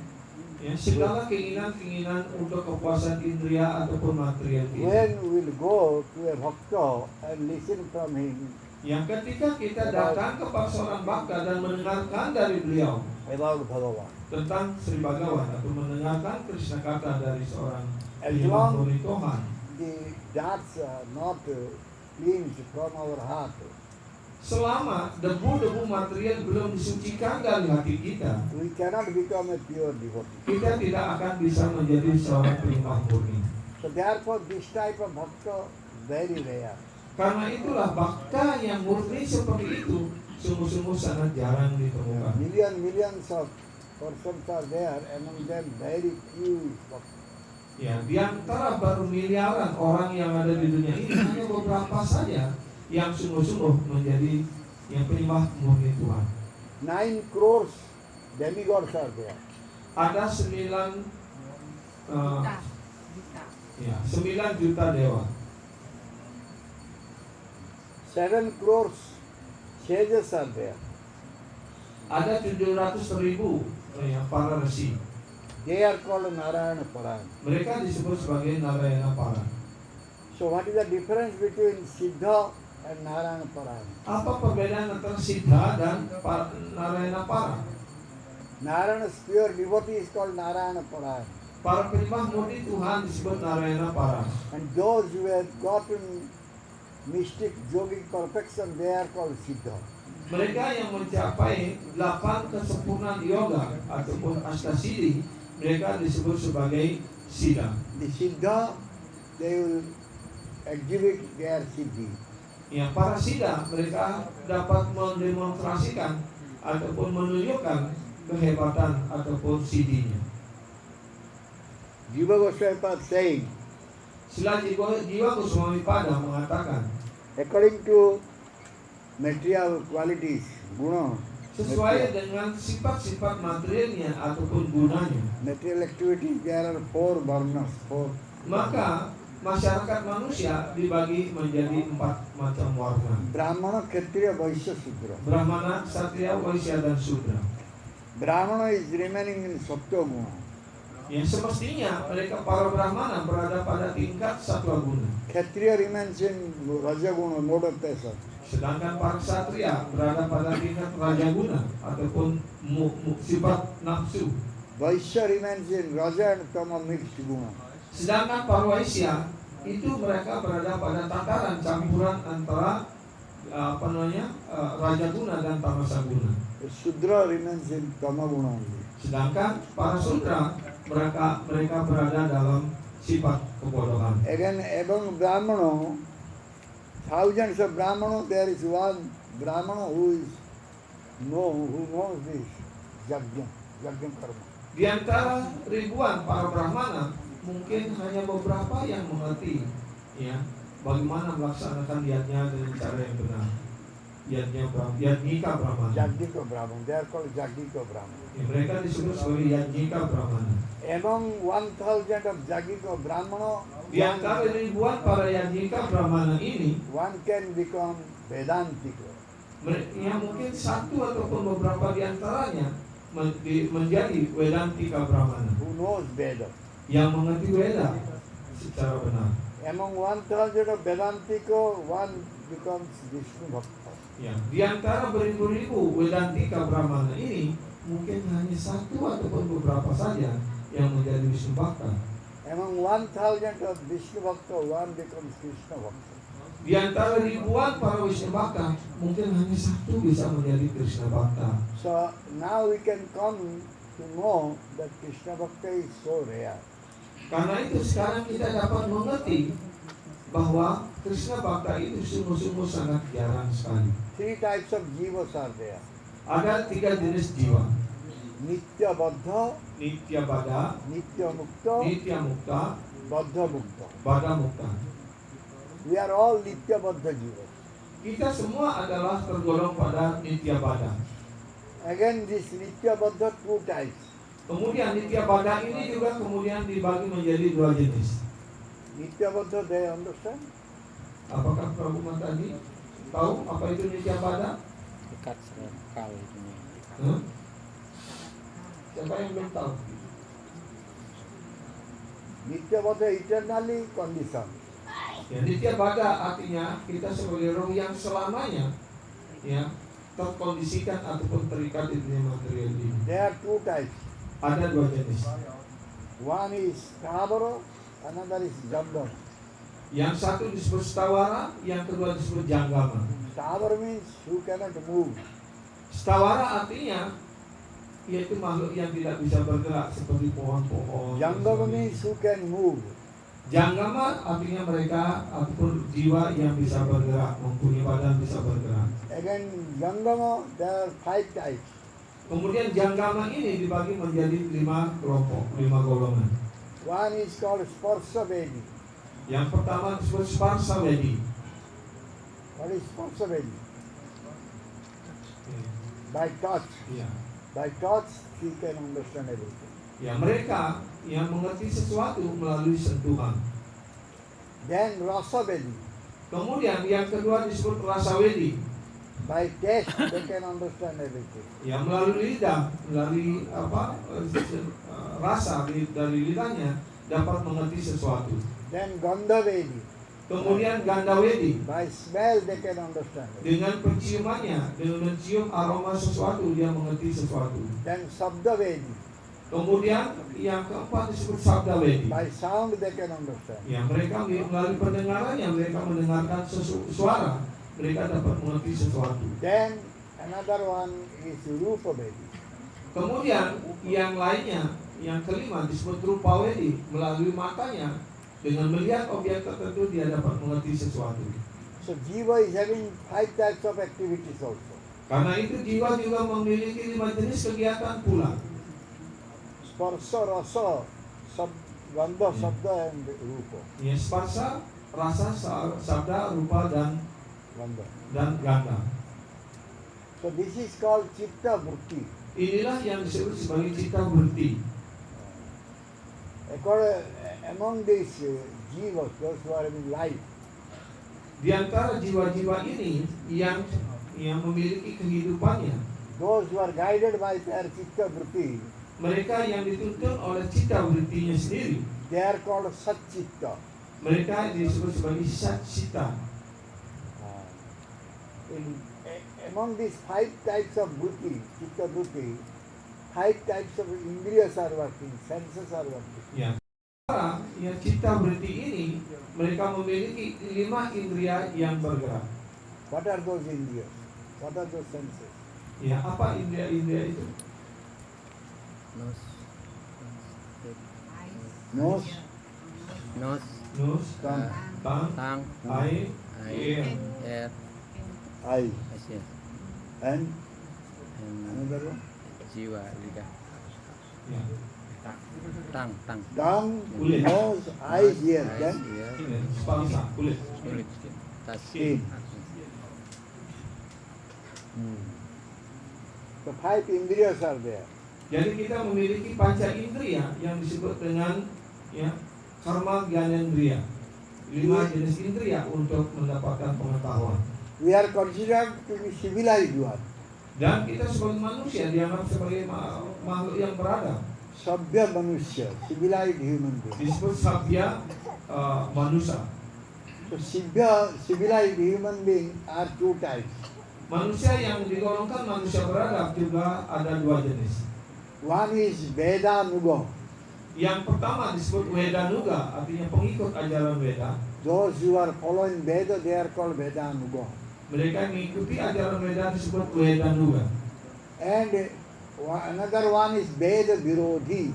segala keinginan-keinginan untuk kepuasan indria ataupun material kita. When we will go to a Bhakta and listen from him Yang ketika kita datang kepada seorang Bhakta dan mendengarkan dari beliau about Bhagavan, tentang Sri Bhagawan atau mendengarkan Krishna kata dari seorang As imam long- murid Tuhan, that's not cleansed from our heart, selama debu-debu material belum disucikan dari hati kita, we cannot become a pure devotee. kita tidak akan bisa menjadi seorang penyembah murni. So therefore this type of Bhakta very rare. Karena itulah Bhakta yang murni seperti itu sungguh-sungguh sangat jarang ditemukan. Millions of persons are there, among them very few is Bhakta. Ya, di antara baru miliaran orang yang ada di dunia ini hanya beberapa saja yang sungguh-sungguh menjadi yang penyembah murni Tuhan. 9 crores demigods are there. Ada 9 juta dewa. 7 crores sages are there. Ada 700.000 para resi. They are called Narayana Paran. Mereka disebut sebagai Narayana Para. So what is the difference between Siddha and Narayana Paran? Apa perbedaan antara Siddha dan Narayana Para? Narayana's pure devotee is called Narayana Paran. Para penyembah murni Tuhan disebut Narayana Para. And those who have gotten mystic yogic perfection, they are called Siddha. Mereka yang mencapai 8 kesempurnaan yoga ataupun Astasidi, mereka disebut sebagai Siddha. The Siddha, they will exhibit their Siddhi. Yang para Siddha, mereka dapat mendemonstrasikan ataupun menunjukkan kehebatan ataupun siddhinya. Jiva Goswami Pad saying, Sila Jiwa Goswami Pada mengatakan, according to material qualities, guna, sesuai dengan sifat-sifat materialnya ataupun gunanya, material activities, there are 4 varnas, 4. maka masyarakat manusia dibagi menjadi 4 macam warna: Brahmana, Kshatriya, Vaishya, Sudra. Brahmana, Kshatriya, Vaishya, dan Sudra. Brahmana is remaining in Sattva guna. Yang semestinya mereka para Brahmana berada pada tingkat Sattva guna, Kshatriya remains in Raja guna, mode of passion. sedangkan para Kshatriya berada pada tingkat Raja guna ataupun sifat nafsu. Vaishya remains in Raja and Tama mixed guna. Sedangkan para Vaishya itu mereka berada pada tataran campuran antara Raja guna dan Tamasa guna. Sudra remains in Tama guna only. Sedangkan para Sudra mereka berada dalam sifat kebodohan. Again, among Brahmana, thousands of Brahmana, there is one Brahmana who knows this Yajna karma. Di antara ribuan para Brahmana, mungkin hanya beberapa yang mengerti bagaimana melaksanakan yajna dengan cara yang benar. Yajnika Brahmana. Jagdika Brahmana, they are called Jagdika Brahmana. Mereka disebut sebagai Yajnika Brahmana. Among 1,000 of Jagdika Brahmana, Di antara ribuan para Yajnika Brahmana ini, one can become Vedantika. yang mungkin satu ataupun beberapa di antaranya menjadi Vedantika Brahmana, Who knows Veda. yang mengerti Weda. secara benar. Among 1,000 of Vedantiko, one becomes Vishnu Bhakta. Ya, di antara beribu-ribu Vedantika Brahmana ini mungkin hanya satu ataupun beberapa saja yang menjadi Wisnu Bhakta. Among 1,000 of Vishnu Bhakta, one becomes Krishna Bhakta. Di antara ribuan para Wisnu Bhakta, mungkin hanya satu bisa menjadi Krishna Bhakta. So now we can come to know that Krishna Bhakta is so rare. Karena itu sekarang kita dapat mengerti bahwa Krishna Bhakta itu sungguh-sungguh sangat jarang sekali. 3 types of jivas are there. Ada 3 jenis jiwa. Nitya Baddha, Nitya Bada, Nitya Mukta, Nitya Mukta, Baddha Mukta. Bada Mukta. We are all Nitya Baddha jivas. Kita semua adalah tergolong pada Nitya Bada. Again, this Nitya Baddha 2 types. Kemudian Nitya Bada ini juga kemudian dibagi menjadi 2 jenis. Nitya Baddha, they understand? Apakah Prabu tadi tahu apa itu Nitya Bada? Dekat sekali ini. Hah? Siapa yang belum tahu? Nitya Baddha eternally conditioned. Ya, Nitya Bada artinya kita sebagai roh yang selamanya ya terkondisikan ataupun terikat di dunia material ini. There are 2 types. Ada 2 jenis. One is Thavara, another is Jangama. Yang satu disebut Stawara, yang kedua disebut Janggama. Thavara means who cannot move. Stawara artinya yaitu makhluk yang tidak bisa bergerak seperti pohon-pohon. Jangama means who can move. Janggama artinya mereka ataupun jiwa yang bisa bergerak, mempunyai badan bisa bergerak. Again, Jangama, there are 5 types. Kemudian Janggama ini dibagi menjadi 5 kelompok, 5 golongan. One is called Sparsa Vedi. Yang pertama disebut Sparsa Vedi. What is Sparsa Vedi? By touch. Ya. By touch, he can understand everything. Ya, mereka yang mengerti sesuatu melalui sentuhan. Then Rasa Vedi. Kemudian yang kedua disebut Rasa Vedi. By taste, they can understand everything. Ya, melalui lidah, melalui rasa dari lidahnya dapat mengerti sesuatu. Then Gandha Vedi. Kemudian Ganda Vedi. By smell, they can understand it. Dengan penciumannya, dengan mencium aroma sesuatu dia mengerti sesuatu. Then Sabda Vedi. Kemudian yang keempat disebut Sabda Vedi. By sound, they can understand. Ya, mereka melalui pendengarannya mereka mendengarkan suara, mereka dapat mengerti sesuatu. Then another one is Rupa Vedi. Kemudian yang lainnya, yang kelima disebut Rupa Vedi. Melalui matanya, dengan melihat objek tertentu dia dapat mengerti sesuatu. So Jiva is having 5 types of activities also. Karena itu jiwa juga memiliki 5 jenis kegiatan pula. Sparsa, Rasa, Gandha, Sabda and Rupa. Ya, sparsa, rasa, sabda, rupa dan Gandha. ganda. So this is called Chitta Vritti. Inilah yang disebut sebagai cita vritti. Among these jivas, those who are having life, Di antara jiwa-jiwa ini yang memiliki kehidupannya, those who are guided by their Chitta Vritti, mereka yang dituntun oleh cita vrittinya sendiri, they are called Satchitta. mereka disebut sebagai satcita. Among these 5 types of Vritti, Chitta Vritti, 5 types of indriyas are working, senses are working. Ya. Yang cita vritti ini mereka memiliki 5 indria yang bergerak. What are those indriyas? What are those senses? Ya, apa indria-indria itu? Nose, Nose, Nus, tongue, tang, tongue, air, ear. air, eye, asin, and and another one, jiwa, lidah, Ya. tang, tongue, Kulit. nose, eyes, ear, then ear, Ini sparsa, kulit. kulit, tas, skin. The 5 indriyas are there. Jadi kita memiliki panca indria yang disebut dengan ya karma gyanendriya. 5 jenis indria untuk mendapatkan pengetahuan. We are considered to be civilized one. Dan kita sebagai manusia dianggap sebagai makhluk yang beradab. Sabya Manusya, civilized human being. Disebut sabya manusia. So civilized human beings are two types. Manusia yang digolongkan manusia beradab juga ada dua jenis. One is Vedanuga. Yang pertama disebut Vedanuga, artinya pengikut ajaran Veda. Those who are following Veda, they are called Vedanuga. Mereka yang mengikuti ajaran Veda disebut Vedanuga. And another one is Veda Virodhi,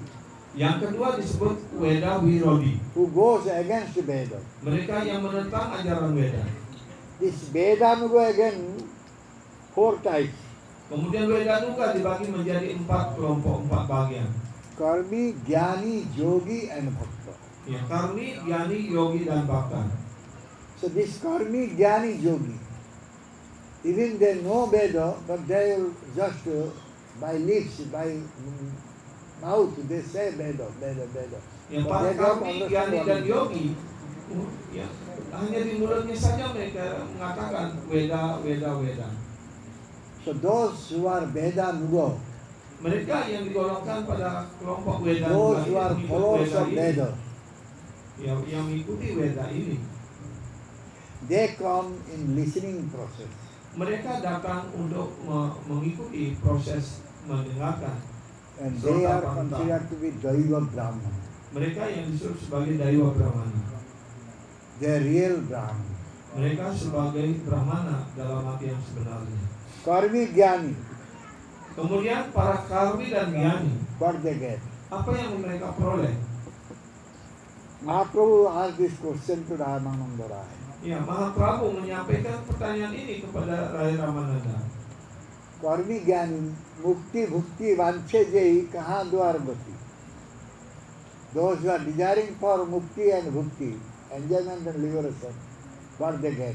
Yang kedua disebut Veda Wirodi. who goes against Veda. Mereka yang menentang ajaran Veda. This Vedanuga again, four types. Kemudian Vedanuga dibagi menjadi 4 kelompok, 4 bagian. Karmi, Jnani, Yogi and Bhakta. Ya, Karmi, Gyani, Yogi, dan Bhakta. So this Karmi, Jnani, Yogi, even they know Veda, but they will just by lips, by mouth, they say Veda, Veda, Veda. Yang But para they don't Karmi, understand Gyani, what dan it is. Yogi, ya, hanya di mulutnya saja mereka mengatakan Veda, Veda, Veda. So those who are Vedanuga, Mereka yang digolongkan pada kelompok Veda, those who are followers of Veda, yang mengikuti Veda ini, they come in listening process. mereka datang untuk mengikuti proses mendengarkan. And they are considered to be Daiva Brahman. Mereka yang disebut sebagai Daiwa Brahmana. They are real Brahman. Mereka sebagai Brahmana dalam arti yang sebenarnya. Karmi Jnani, Kemudian para Karmi dan Gyani, what they get? apa yang mereka peroleh? Mahaprabhu asked this question to Ramananda Rai. Ya, Mahaprabhu menyampaikan pertanyaan ini kepada Rai Ramananda. Karmi Jnani, Mukti Bhukti Vanche Jai Kaha Dwar Gati. Those who are desiring for Mukti and Bhukti, enjoyment and liberation, what they get?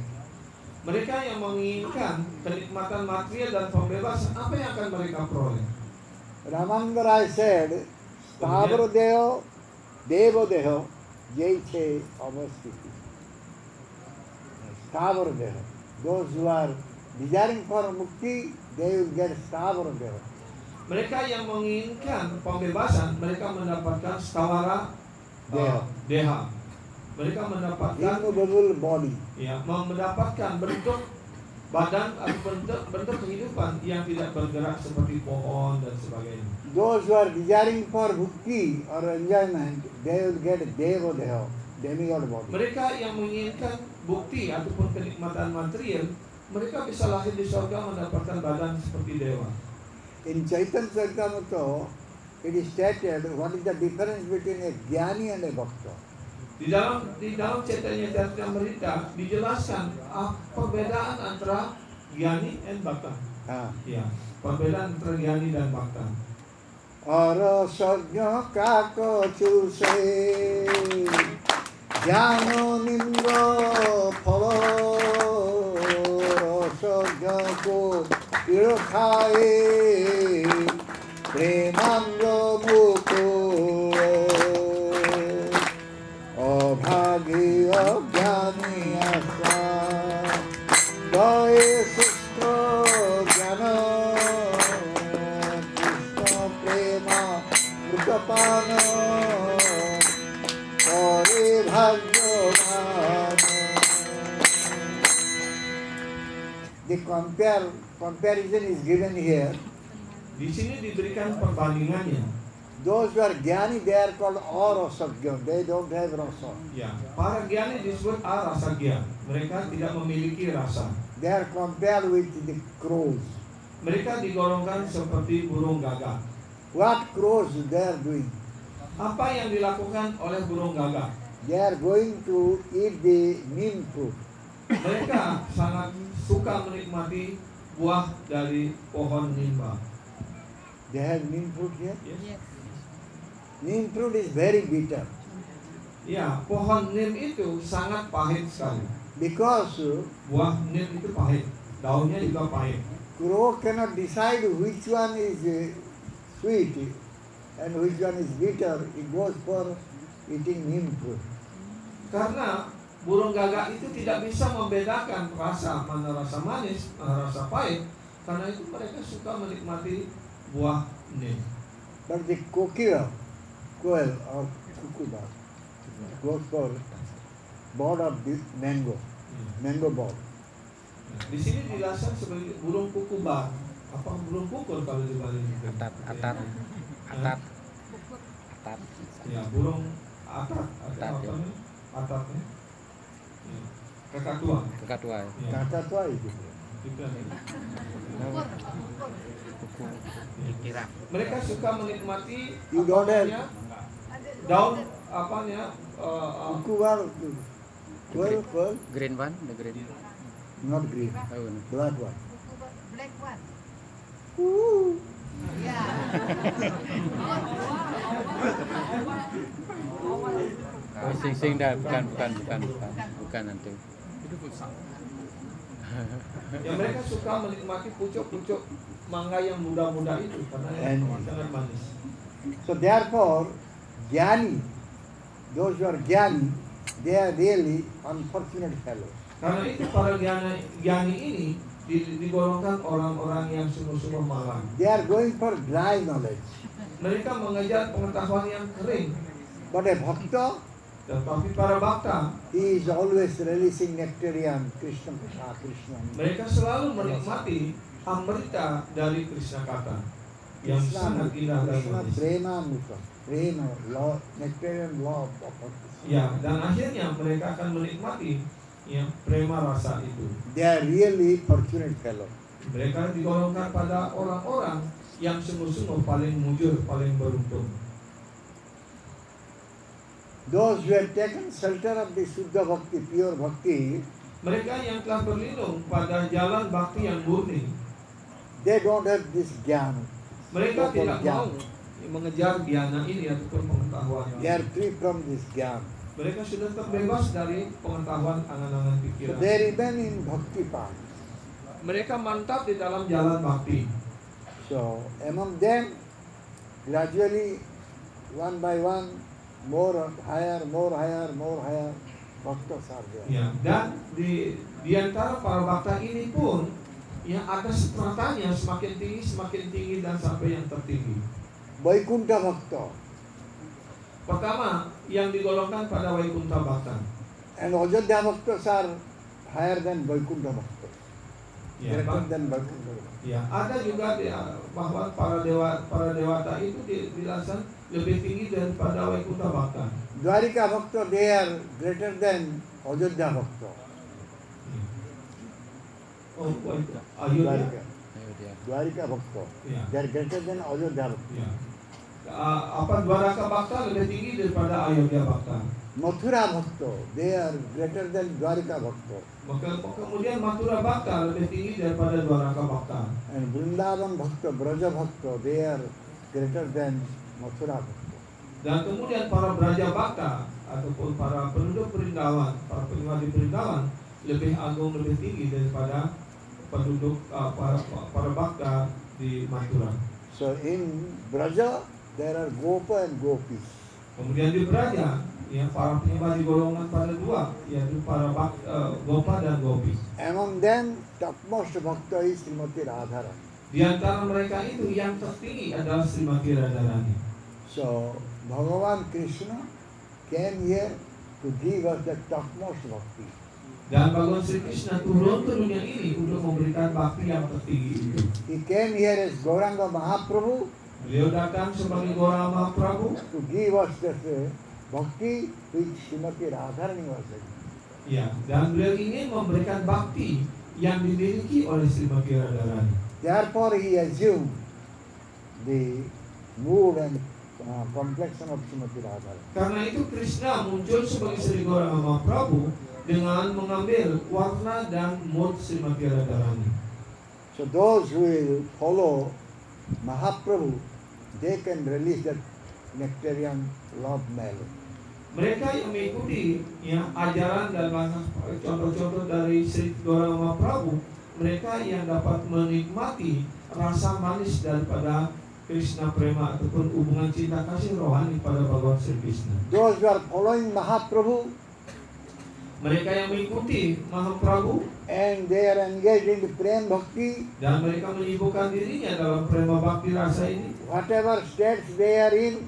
Mereka yang menginginkan kenikmatan material dan pembebasan, apa yang akan mereka peroleh? Ramananda Rai said, Stavra Deho, Devo Deho, Jai Che Avastiti. Stavra Deho. Those who are desiring for Mukti, they will get Stavra Deho. Mereka yang menginginkan pembebasan, mereka mendapatkan stawara deha. Mereka mendapatkan Immovable body. ya, mendapatkan bentuk badan atau bentuk kehidupan yang tidak bergerak seperti pohon dan sebagainya. Those who are desiring for bhukti or enjoyment, they will get Deva Deho, demigod body. Mereka yang menginginkan bukti ataupun kenikmatan material, mereka bisa lahir di surga mendapatkan badan seperti dewa. In Chaitanya Charitamrita, it is stated what is the difference between a jnani and a bhakta. Di dalam Chaitanya Charitamrita dijelaskan perbedaan antara Gyani dan Bhakta. Ya, perbedaan antara Gyani dan Bhakta. Arasagya kako chuse jnano nindra phalo rasagya ko irkhae premandra mukho Bhagi Jnani Asa Daya Susto Jnana Krishna Prema Mrutapana Kare Bhagavana. The comparison is given here. Di sini diberikan perbandingannya. Those who are jnani, they are called arasagya. They don't have rasa. Ya, para Gyani disebut arasagya. Mereka tidak memiliki rasa. They are compared with the crows. Mereka digolongkan seperti burung gagak. What crows they are doing? Apa yang dilakukan oleh burung gagak? They are going to eat the neem fruit. Mereka sangat suka menikmati buah dari pohon nimba. They have neem fruit here. Yes. Neem fruit is very bitter Ya, pohon nim itu sangat pahit sekali. because Buah nim itu pahit, daunnya juga pahit. crow cannot decide which one is sweet and which one is bitter. It goes for eating neem fruit. Karena burung gagak itu tidak bisa membedakan rasa, mana rasa manis, mana rasa pahit. Karena itu mereka suka menikmati buah nim. But the kokila, quail or cuckoo bird, goes for bird of the mango, mango bird. Di sini dijelaskan sebagai burung kukubar. Apa burung kukur kalau di Bali? Atat. Hah? Atat. Ya, burung atat atau Atat, apa ya. nih? Atatnya. Ya. Kakatua. Kakatua. Ya. Kata tua itu. Itu ada. Kira. Mereka suka menikmati You don't have- namanya, daun apanya Kukubar, pearl, Green one, the green. not green, Oh, no. black one. Black one. Ooh. Yeah. Oh, sing dah, bukan nanti. ya mereka suka menikmati pucuk-pucuk mangga yang muda-muda itu karena And- sangat manis. So therefore, Jnani, those who are Jnani, they are really unfortunate fellows. Karena itu para gyani ini digolongkan orang-orang yang sungguh-sungguh malang. They are going for dry knowledge. Mereka mengejar pengetahuan yang kering. But a bhakta, Tetapi para bakta, he is always relishing nectarian Krishna Prasad, Krishna. mereka selalu menikmati amrita dari Krishna kata yang sangat indah dan Krishna manis. prema muta, prema, love, nectarian love of bhakti. Ya, dan akhirnya mereka akan menikmati ya prema rasa itu. They are really fortunate fellows. Mereka digolongkan pada orang-orang yang sungguh-sungguh paling mujur, paling beruntung. Those who have taken shelter of the Suddha Bhakti, pure Bhakti, Mereka yang telah berlindung pada jalan bakti yang murni, they don't have this jnana. mereka So-called tidak mau jnana. mengejar gyana ini ataupun pengetahuan. They are free from this jnana. Mereka sudah terbebas dari pengetahuan angan-angan So pikiran. they remain in Bhakti path. Mereka mantap di dalam jalan bakti. So among them, gradually, one by one, more higher, bhaktas are there. Ya, dan di antara para bakta ini pun ya ada stratanya semakin tinggi dan sampai yang tertinggi. Vaikuntha Bhakta Pertama, yang digolongkan pada Waikunta Bhakta. and Ajodhya Bhaktas are higher than Vaikuntha Bhaktas. Ya, Greater Pak. than Vaikuntha Bhaktas. Ya, ada juga bahwa para dewata itu dijelaskan lebih tinggi daripada Waikunta Bhakta. Dwarika Bhakta, they are greater than Ajodhya Bhakta. Oh, Ayodhya. Dwarika. Ayo dia. Dwarika Bhakta. Ya. They are greater than Ajodhya Bhakta. Ya. Dwaraka Bhakta lebih tinggi daripada Ayodhya Bhakta. Mathura Bhakta, they are greater than Dwarika Bhakta. Maka kemudian Mathura Bhakta lebih tinggi daripada Dwaraka Bhakta. And Vrindavan Bhakta, Braja Bhakta, they are greater than Mathura Bhakta. Dan kemudian para Braja Bhakta ataupun para penduduk Vrindavan, para pribadi Vrindavan lebih agung, lebih tinggi daripada penduduk para Bhakta di Mathura. So in Braja, there are Gopa and Gopis. Kemudian di Braja, ya para pribadi golongan pada dua, yaitu para Gopa dan Gopi. Among them, topmost Bhakta is Srimati Radharani. Di antara mereka itu yang tertinggi adalah Srimati Radharani. So Bhagavan Krishna came here to give us the topmost bhakti. Dan Bhagawan Sri Krishna turun ke dunia ini untuk memberikan bakti yang tertinggi itu. He came here as Gauranga Mahaprabhu Beliau datang sebagai Gauranga Mahaprabhu to give us that bhakti which Srimati Radharani was doing. ya, dan beliau ingin memberikan bakti yang dimiliki oleh Srimati Radharani. Therefore he assumed the mood and complexion of Srimati Radharani. Karena itu Krishna muncul sebagai Sri Gauranga Mahaprabhu dengan mengambil warna dan mood Srimati Radharani. So those who will follow Mahaprabhu, they can release that nectarian love melody. Mereka yang mengikuti ya ajaran dan contoh-contoh dari Sri Gauranga Mahaprabhu, mereka yang dapat menikmati rasa manis daripada Krishna Prema ataupun hubungan cinta kasih rohani pada Bhagawan Sri Krishna. Those who are following Mahaprabhu Mereka yang mengikuti Mahaprabhu and they are engaged in the Prem Bhakti, dan mereka menyibukkan dirinya dalam prema bakti rasa ini, whatever states they are in,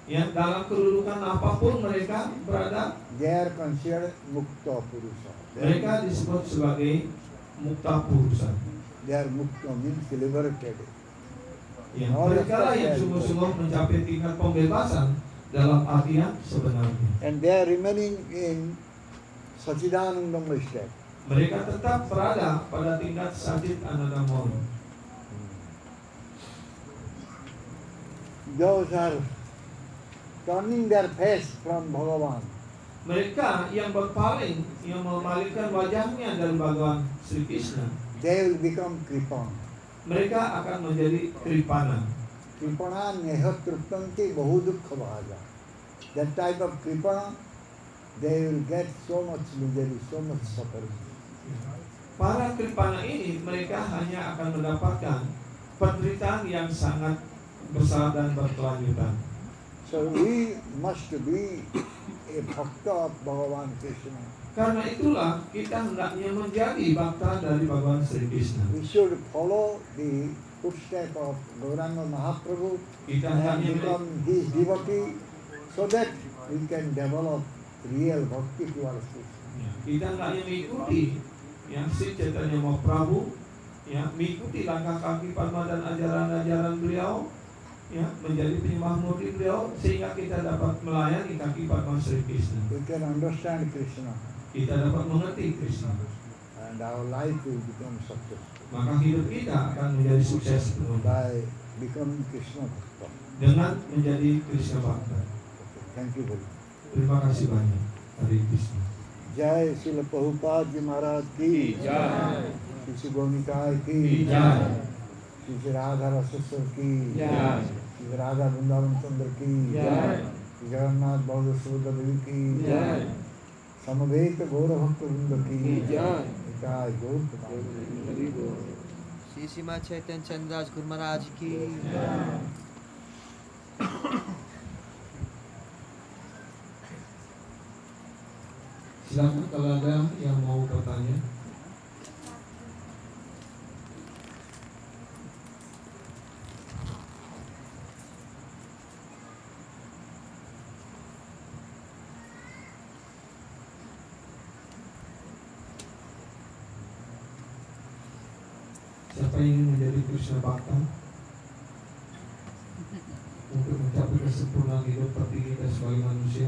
Ya, dalam kedudukan apapun mereka berada, They are considered Mukta Purusha. mereka disebut sebagai mukta purusa. They are Mukta means liberated. Ya, mereka lah yang sungguh-sungguh mencapai tingkat pembebasan dalam artian sebenarnya. And they are remaining in Sachidanandam state. Mereka tetap berada pada tingkat Sajid Anandamon. Those are turning their face from Bhagavan. Mereka yang berpaling, yang memalingkan wajahnya dari Bhagawan Sri Krishna, They will become Kripana. mereka akan menjadi kripana. Kripana nehatruptanti bahudukha bhaja. That type of Kripana, they will get so much misery, so much suffering. Para kripana ini mereka hanya akan mendapatkan penderitaan yang sangat besar dan berkelanjutan. So we must be a bhakta of Bhagavan Krishna. Karena itulah kita hendaknya menjadi bakta dari Bhagawan Sri Krishna. We should follow the footsteps of Gauranga Mahaprabhu Kita and hendaknya become his devotee so that we can develop real bhakti towards Krishna. kita hendaknya mengikuti yang Sri Chaitanya Mahaprabhu, ya, mengikuti langkah kaki Padma dan ajaran-ajaran beliau, ya, menjadi penyembah murni beliau sehingga kita dapat melayani kaki Padma Sri Krishna. We can understand Krishna Kita dapat mengerti Krishna. and our life will become successful Maka hidup kita akan menjadi sukses penuh by becoming Krishna Bhakta. dengan menjadi Krishna Bhakta. Okay, thank you very much. Terima kasih banyak. Hari Krishna. Jai Srila Prabhupada Ji Maharaj ki Jai. Shri Shri Gomitai ki Jai. Shri Shri Radha Rasaswar ki Jai. Shri Radha Vrindavan Chandra ki Jai. Shri Jagannath Baladeva Subhadra Devi ki Jai. Samaveta Gaura Bhakta Vrinda ki Jai. Jai Gaur Prabhu. Shri सीमा चैतन्य चंद्रदास गुरु महाराज की Silakan kalau ada yang mau bertanya. Siapa yang ingin menjadi Krishna Bhakta untuk mencapai kesempurnaan hidup tertinggi kita sebagai manusia,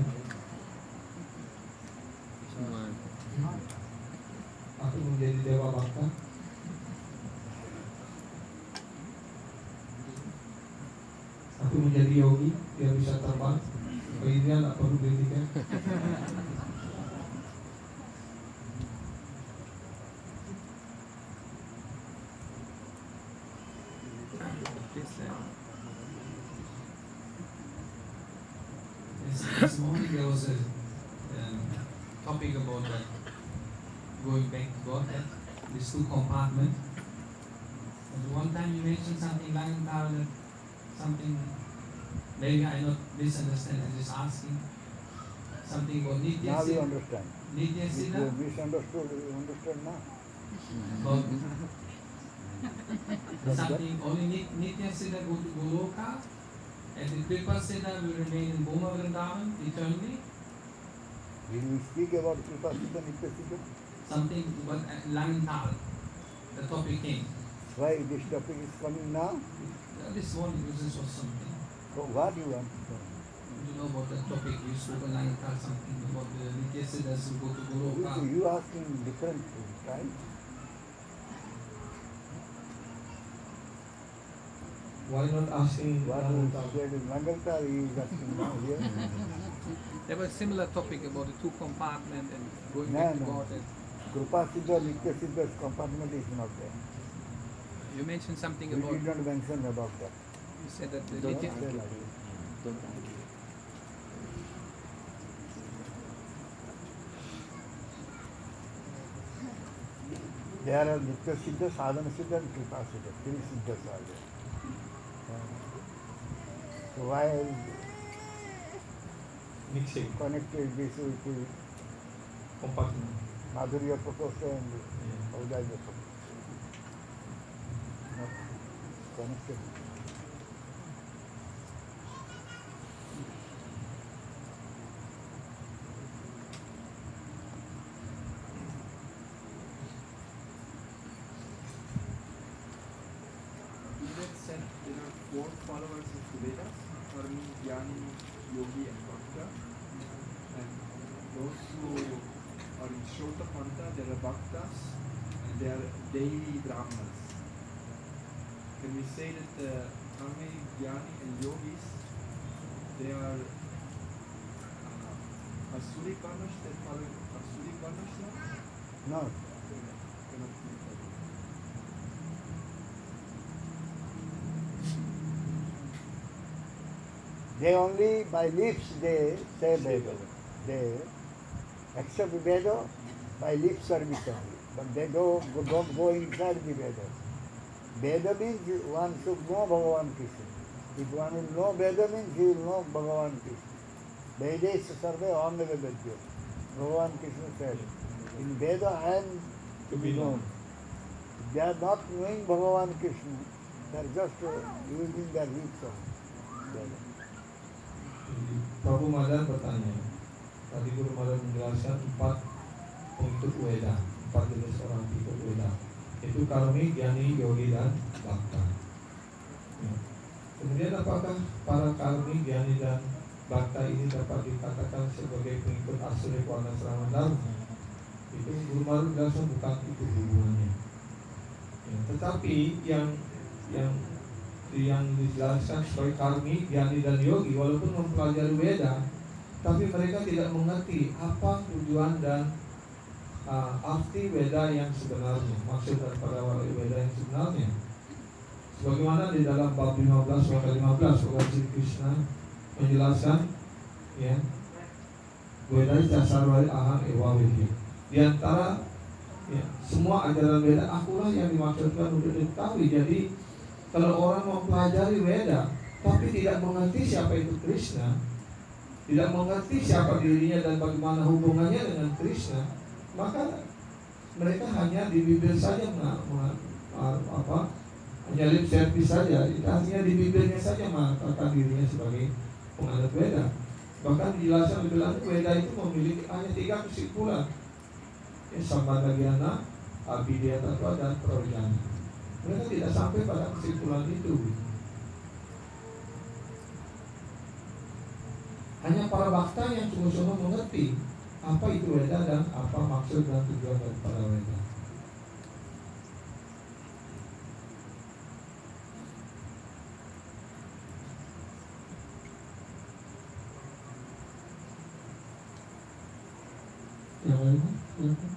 atau menjadi Dewa Bhakta, atau menjadi yogi yang bisa terbang, ideal atau pendidikan. This morning there was a topic about that going back to God, that these two compartments. And one time you mentioned something like that, something maybe I not misunderstand. I'm just asking something about Nitya Now you Siddha. understand. Nitya If Siddha. you misunderstood, you understand now. About something only Nitya Siddha go to Goloka, and the Kripa Siddha will remain in Bhuma Vrindavan eternally. Will we speak about Kripa Siddha, Nitya Siddha? Something but Langenthal, the topic came. Why this topic is coming now? This morning this was something. So what you want to know? You know about the topic you spoke in Langenthal, something about the Nitya Siddhas who go to Goloka. You asking different things, right? Why not asking What you said in Langarkar, he is asking now here. There was a similar topic about the two compartments and going No, back to no. God. And Kripa Siddha, Nitya Siddha's compartment is not there. you mentioned something We about, did not mention about that. you said that the Don't Nitya, say like this. There are Nitya Siddha, Sadhana Siddha and Kripa Siddha. Three Siddhas are there. So why mixing connected this with the compartment? Madhurya Prakosta and Audaya Prakosta? Not connected. four followers of the Vedas, Karmi, Jnani, Yogi, and Bhakta. And those who are in Shrota Panta, they are Bhaktas, and they are daily Brahmanas. Can we say that Karmi, Jnani, and Yogis, they are Asuri Karmash, that follow Asuri Karmash now? No. Cannot be that. They only by lips they say Veda. They accept Veda by lip service only, but they don't go inside the Veda. Veda means one should know Bhagavan Krishna. If one will know Veda means he will know Bhagavan Krishna. Vedas sarve ameva vedyo. Bhagavan Krishna said, in Veda I am to be known. If they are not knowing Bhagavan Krishna, they are just using their lips only. Prabu Madan bertanya, tadi Guru Madan menjelaskan 4 untuk Weda, 4 jenis orang ikut Weda. Itu Karmi, Jnani, Yogi, dan Bhakta. Ya. Kemudian apakah para Karmi, Jnani, dan Bhakta ini dapat dikatakan sebagai pengikut asli Warna Srama Dharma? Itu Guru Madan menjelaskan bukan itu hubungannya. Ya, tetapi yang dijelaskan sebagai Karmi, Jnani, dan Yogi walaupun mempelajari Weda, tapi mereka tidak mengerti apa tujuan dan arti Weda yang sebenarnya, maksud daripada Weda yang sebenarnya. Sebagaimana di dalam bab 15 sloka 15 Bhagavan Sri Krishna menjelaskan, ya, Weda casarwari aham ewa wiki. Di antara ya, semua ajaran Weda akulah yang dimaksudkan untuk diketahui. Jadi kalau orang mempelajari Weda tapi tidak mengerti siapa itu Krishna, tidak mengerti siapa dirinya dan bagaimana hubungannya dengan Krishna, maka mereka hanya di bibir saja hanya lip service saja, artinya di bibirnya saja mengatakan dirinya sebagai penganut Weda. Bahkan dijelaskan lebih lanjut Weda itu memiliki hanya 3 kesimpulan, Sambandhagyana, Abhidya Tattva, dan Prajna. Mereka tidak sampai pada kesimpulan itu. Hanya para Bhakta yang sungguh-sungguh mengerti apa itu Weda dan apa maksud dan tujuan daripada Weda. Yang lainnya, silakan.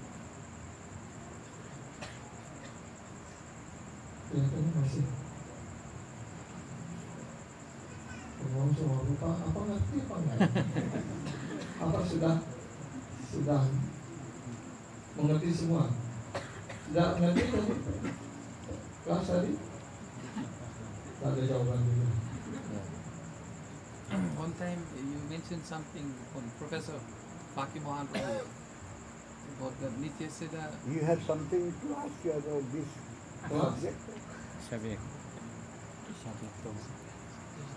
Kelihatannya masih ngomong semua lupa apa ngerti apa enggak? Apa sudah mengerti semua? Sudah mengerti tadi? Kelas tadi? Tak ada jawaban juga. One time you mentioned something on Professor Bhakti Mohan Prabhu about the Nitya Siddha. You have something to ask about this subject? Subject to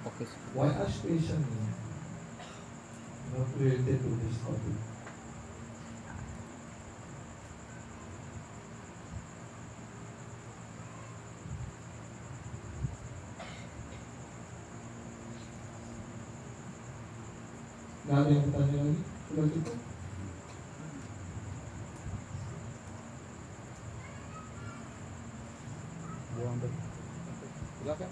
focus. Why ask question not related to this topic? Nggak ada yang bertanya lagi? Sudah cukup? Silakan.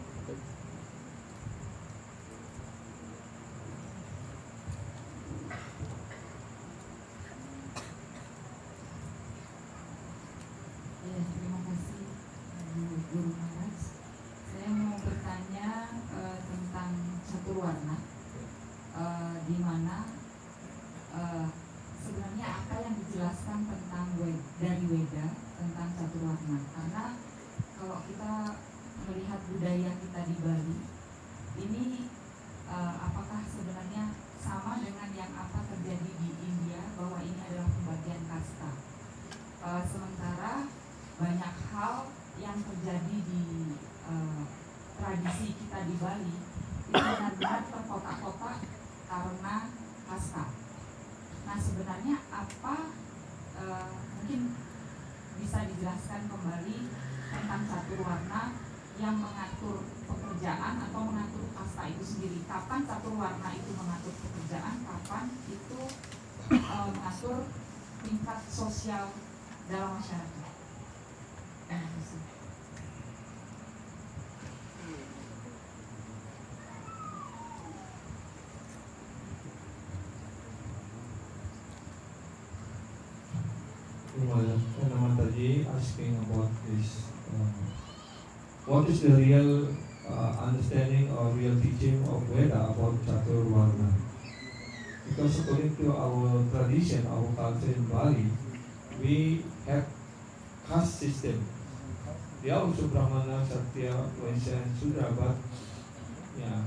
Ya, terima kasih Guru Maharaj. Saya mau bertanya tentang catur warna, di mana sebenarnya apa yang dijelaskan tentang dari Weda tentang catur warna. Karena kalau kita melihat budaya kita di Bali, ini apakah sebenarnya sama dengan yang apa terjadi di India, bahwa ini adalah pembagian kasta. Sementara banyak hal yang terjadi di tradisi kita di Bali itu benar-benar terkotak-kotak karena kasta. Nah, sebenarnya apa mungkin bisa dijelaskan kembali tentang catur warna yang mengatur pekerjaan atau mengatur kasta itu sendiri. Kapan catur warna itu mengatur pekerjaan, kapan itu mengatur tingkat sosial dalam masyarakat. Terima kasih. Teman tadi asking about this, what is the real understanding or real teaching of Veda about Catur Varna? Because according to our tradition, our culture in Bali, we have caste system. They are also Brahmana, Kshatriya, Vaishya, and Shudra, but yeah,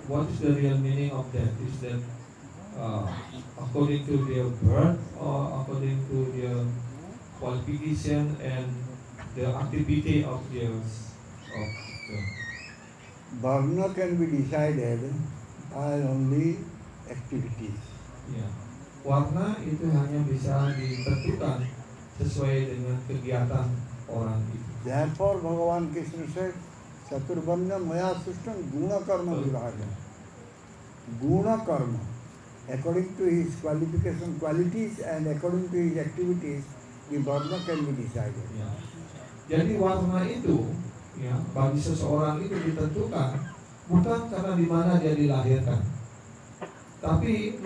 what is the real meaning of that? Is that according to their birth or according to their qualification and the activity of theirs? Varna can be decided by only activities. Ya, warna itu hanya bisa ditentukan sesuai dengan kegiatan orang itu. Therefore, Bhagavan Krishna said, Chaturvarna maya sustam guna karma vibhaga. Guna karma. According to his qualification, qualities and according to his activities, the varna can be decided. Ya. Jadi warna itu, ya, bagi seseorang itu ditentukan bukan karena di mana dia dilahirkan, tapi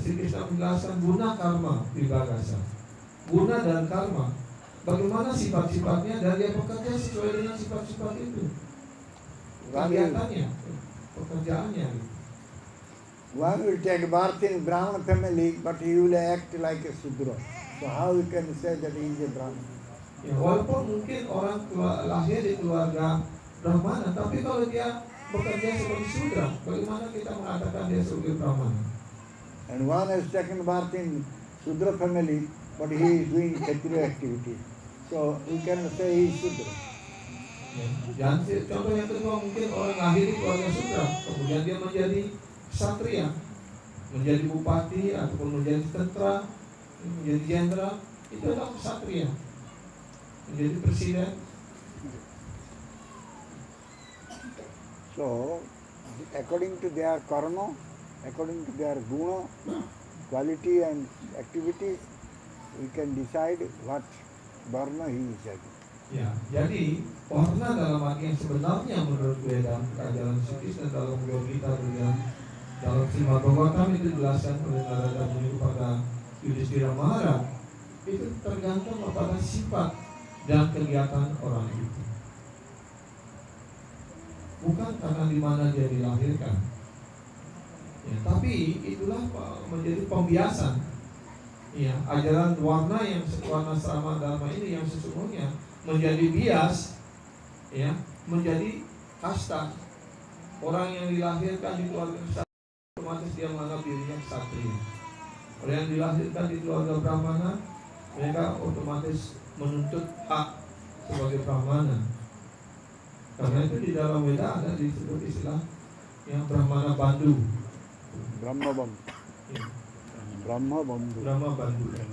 Sri Krishna menjelaskan guna karma vibhagasa. Guna dan karma, bagaimana sifat-sifatnya dan dia bekerja sesuai dengan sifat-sifat itu. Kegiatannya, pekerjaannya. One will take birth in Brahmana family, but he will act like a Sudra. So how we can say that he is a Brahmana? Ya, walaupun mungkin orang lahir di keluarga Brahmana, tapi kalau dia bekerja sebagai Sudra, bagaimana kita mengatakan dia sebagai Brahmana? And one has taken birth in Sudra family, but he is doing Kshatriya activities. So we cannot say he is Sudra. Ya. Dan contoh yang kedua, mungkin orang lahir di keluarga Sudra, kemudian dia menjadi Kshatriya, menjadi bupati ataupun menjadi tentara, menjadi jenderal, itu adalah Kshatriya. Menjadi presiden. So, according to their karma, according to their guna, quality and activities, we can decide what varna he is having. Ya, jadi warna dalam arti yang sebenarnya menurut Veda, ajaran Sri Krishna dalam Bhagavad Gita dalam Srimad Bhagavatam itu dijelaskan oleh Narada Muni kepada Yudhishthira Maharaj, itu tergantung kepada sifat dan kegiatan orang itu. Bukan karena di mana dia dilahirkan. Ya, tapi itulah menjadi pembiasan. Ya, ajaran warna Srama Dharma ini yang sesungguhnya menjadi bias, ya, menjadi kasta. Orang yang dilahirkan di keluarga kshatriya, otomatis dia menganggap dirinya kshatriya. Orang yang dilahirkan di keluarga Brahmana, mereka otomatis menuntut hak sebagai Brahmana. Karena itu di dalam Veda ada disebut istilah yang Brahmana Bandhu. Brahma Bandhu. Ya. Brahma Bandhu. Brahma Bandhu. Ya.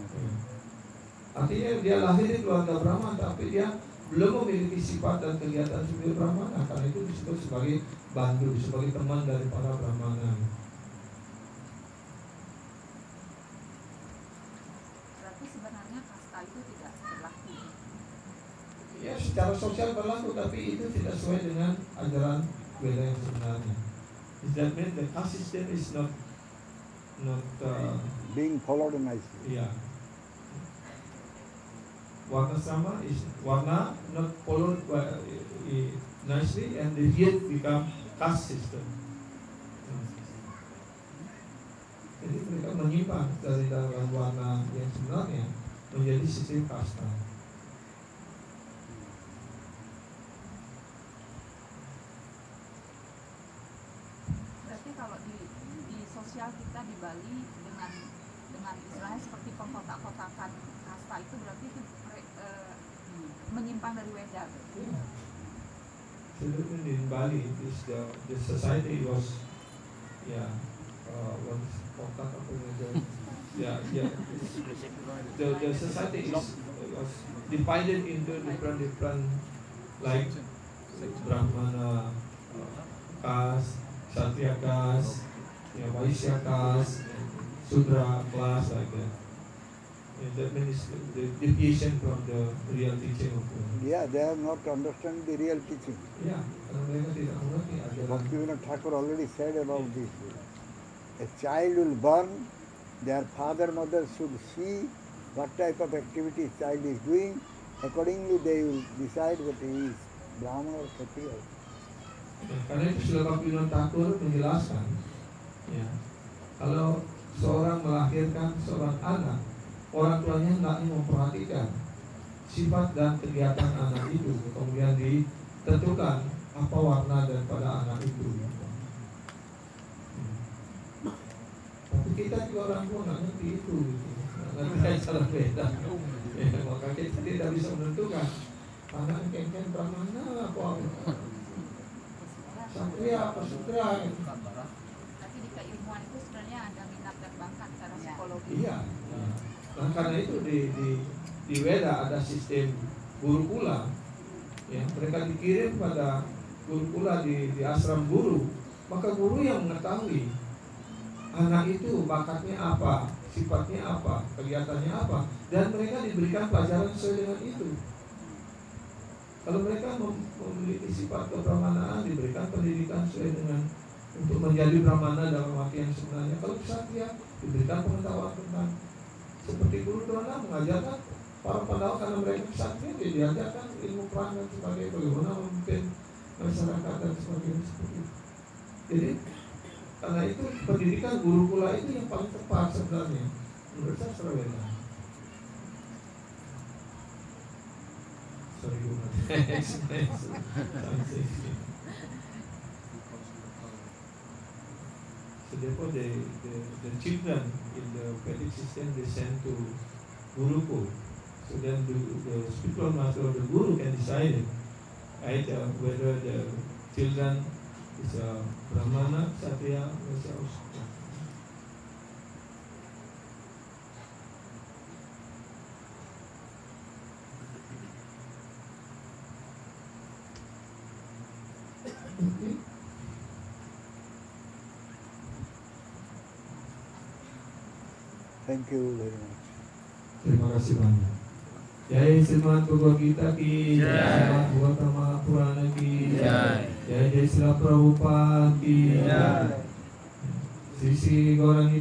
Artinya dia lahir di keluarga Brahmana, tapi dia belum memiliki sifat dan kegiatan sebagai Brahmana. Karena itu disebut sebagai Bandhu, sebagai teman dari para Brahmana. Berarti sebenarnya kasta itu tidak berlaku. Ya, secara sosial berlaku, tapi itu tidak sesuai dengan ajaran Veda yang sebenarnya. That means the caste system is not being followed nicely. yeah. Warna sama is warna not followed nicely, and the yet become caste system. Jadi mereka menyimpang dari dalam warna yang sebenarnya menjadi sistem kasta. Berarti kalau di sosial kita di Bali dengan istilahnya seperti pengkotak-kotakan kasta itu berarti itu menyimpang dari Veda. Certainly in Bali, the society was was kotak apa Yeah. The society is divided into different like Brahmana caste, Kshatriya caste, Vaishya caste, Sudra class like that. And that means the deviation from the real teaching of God. Yeah, they have not understood the real teaching. Ya, karena mereka tidak mengerti ajaran. Bhaktivinoda Thakur already said about this. A child will born, their father, mother should see what type of activity child is doing. Accordingly, they will decide whether he is Brahmana or Kshatriya. Karena itu Srila Bhaktivinoda Thakur menjelaskan, ya, kalau seorang melahirkan seorang anak, orang tuanya hendaknya memperhatikan sifat dan kegiatan anak itu, kemudian ditentukan apa warna daripada anak itu. Tapi kita juga orang tua nggak ngerti itu, nggak ngerti cara beda. Ya, maka kita tidak bisa menentukan anak kengken Brahmana apa Kshatriya apa Sudra. Tapi di keilmuan itu sebenarnya ada minat dan bakat secara psikologi. Iya. Nah, karena itu di Weda ada sistem gurukula. Ya, mereka dikirim pada gurukula di ashram guru. Maka guru yang mengetahui anak itu bakatnya apa, sifatnya apa, kegiatannya apa, dan mereka diberikan pelajaran sesuai dengan itu. Kalau mereka memiliki sifat kebrahmanaan, diberikan pendidikan sesuai dengan untuk menjadi brahmana dalam arti yang sebenarnya. Kalau kshatriya, diberikan pengetahuan tentang seperti guru Drona mengajarkan para Pandawa karena mereka kshatriya, dia diajarkan ilmu perang dan sebagainya, bagaimana memimpin masyarakat dan sebagainya seperti itu. Jadi karena itu pendidikan gurukula itu yang paling tepat sebenarnya menurut saya Sarawena. Sorry, so therefore the children in the Vedic system they sent to Gurukul. So then the spiritual master of the Guru can decide right, whether the children is a Brahmana, Kshatriya, Vaishya. Thank you very much. Terima kasih banyak. Jai Srimad Bhagavad Gita ki Jai, Srimad Bhagavatam Purana ki Jai, Jai Srila Prabhupada ki Jai, Sri Sri Gaurani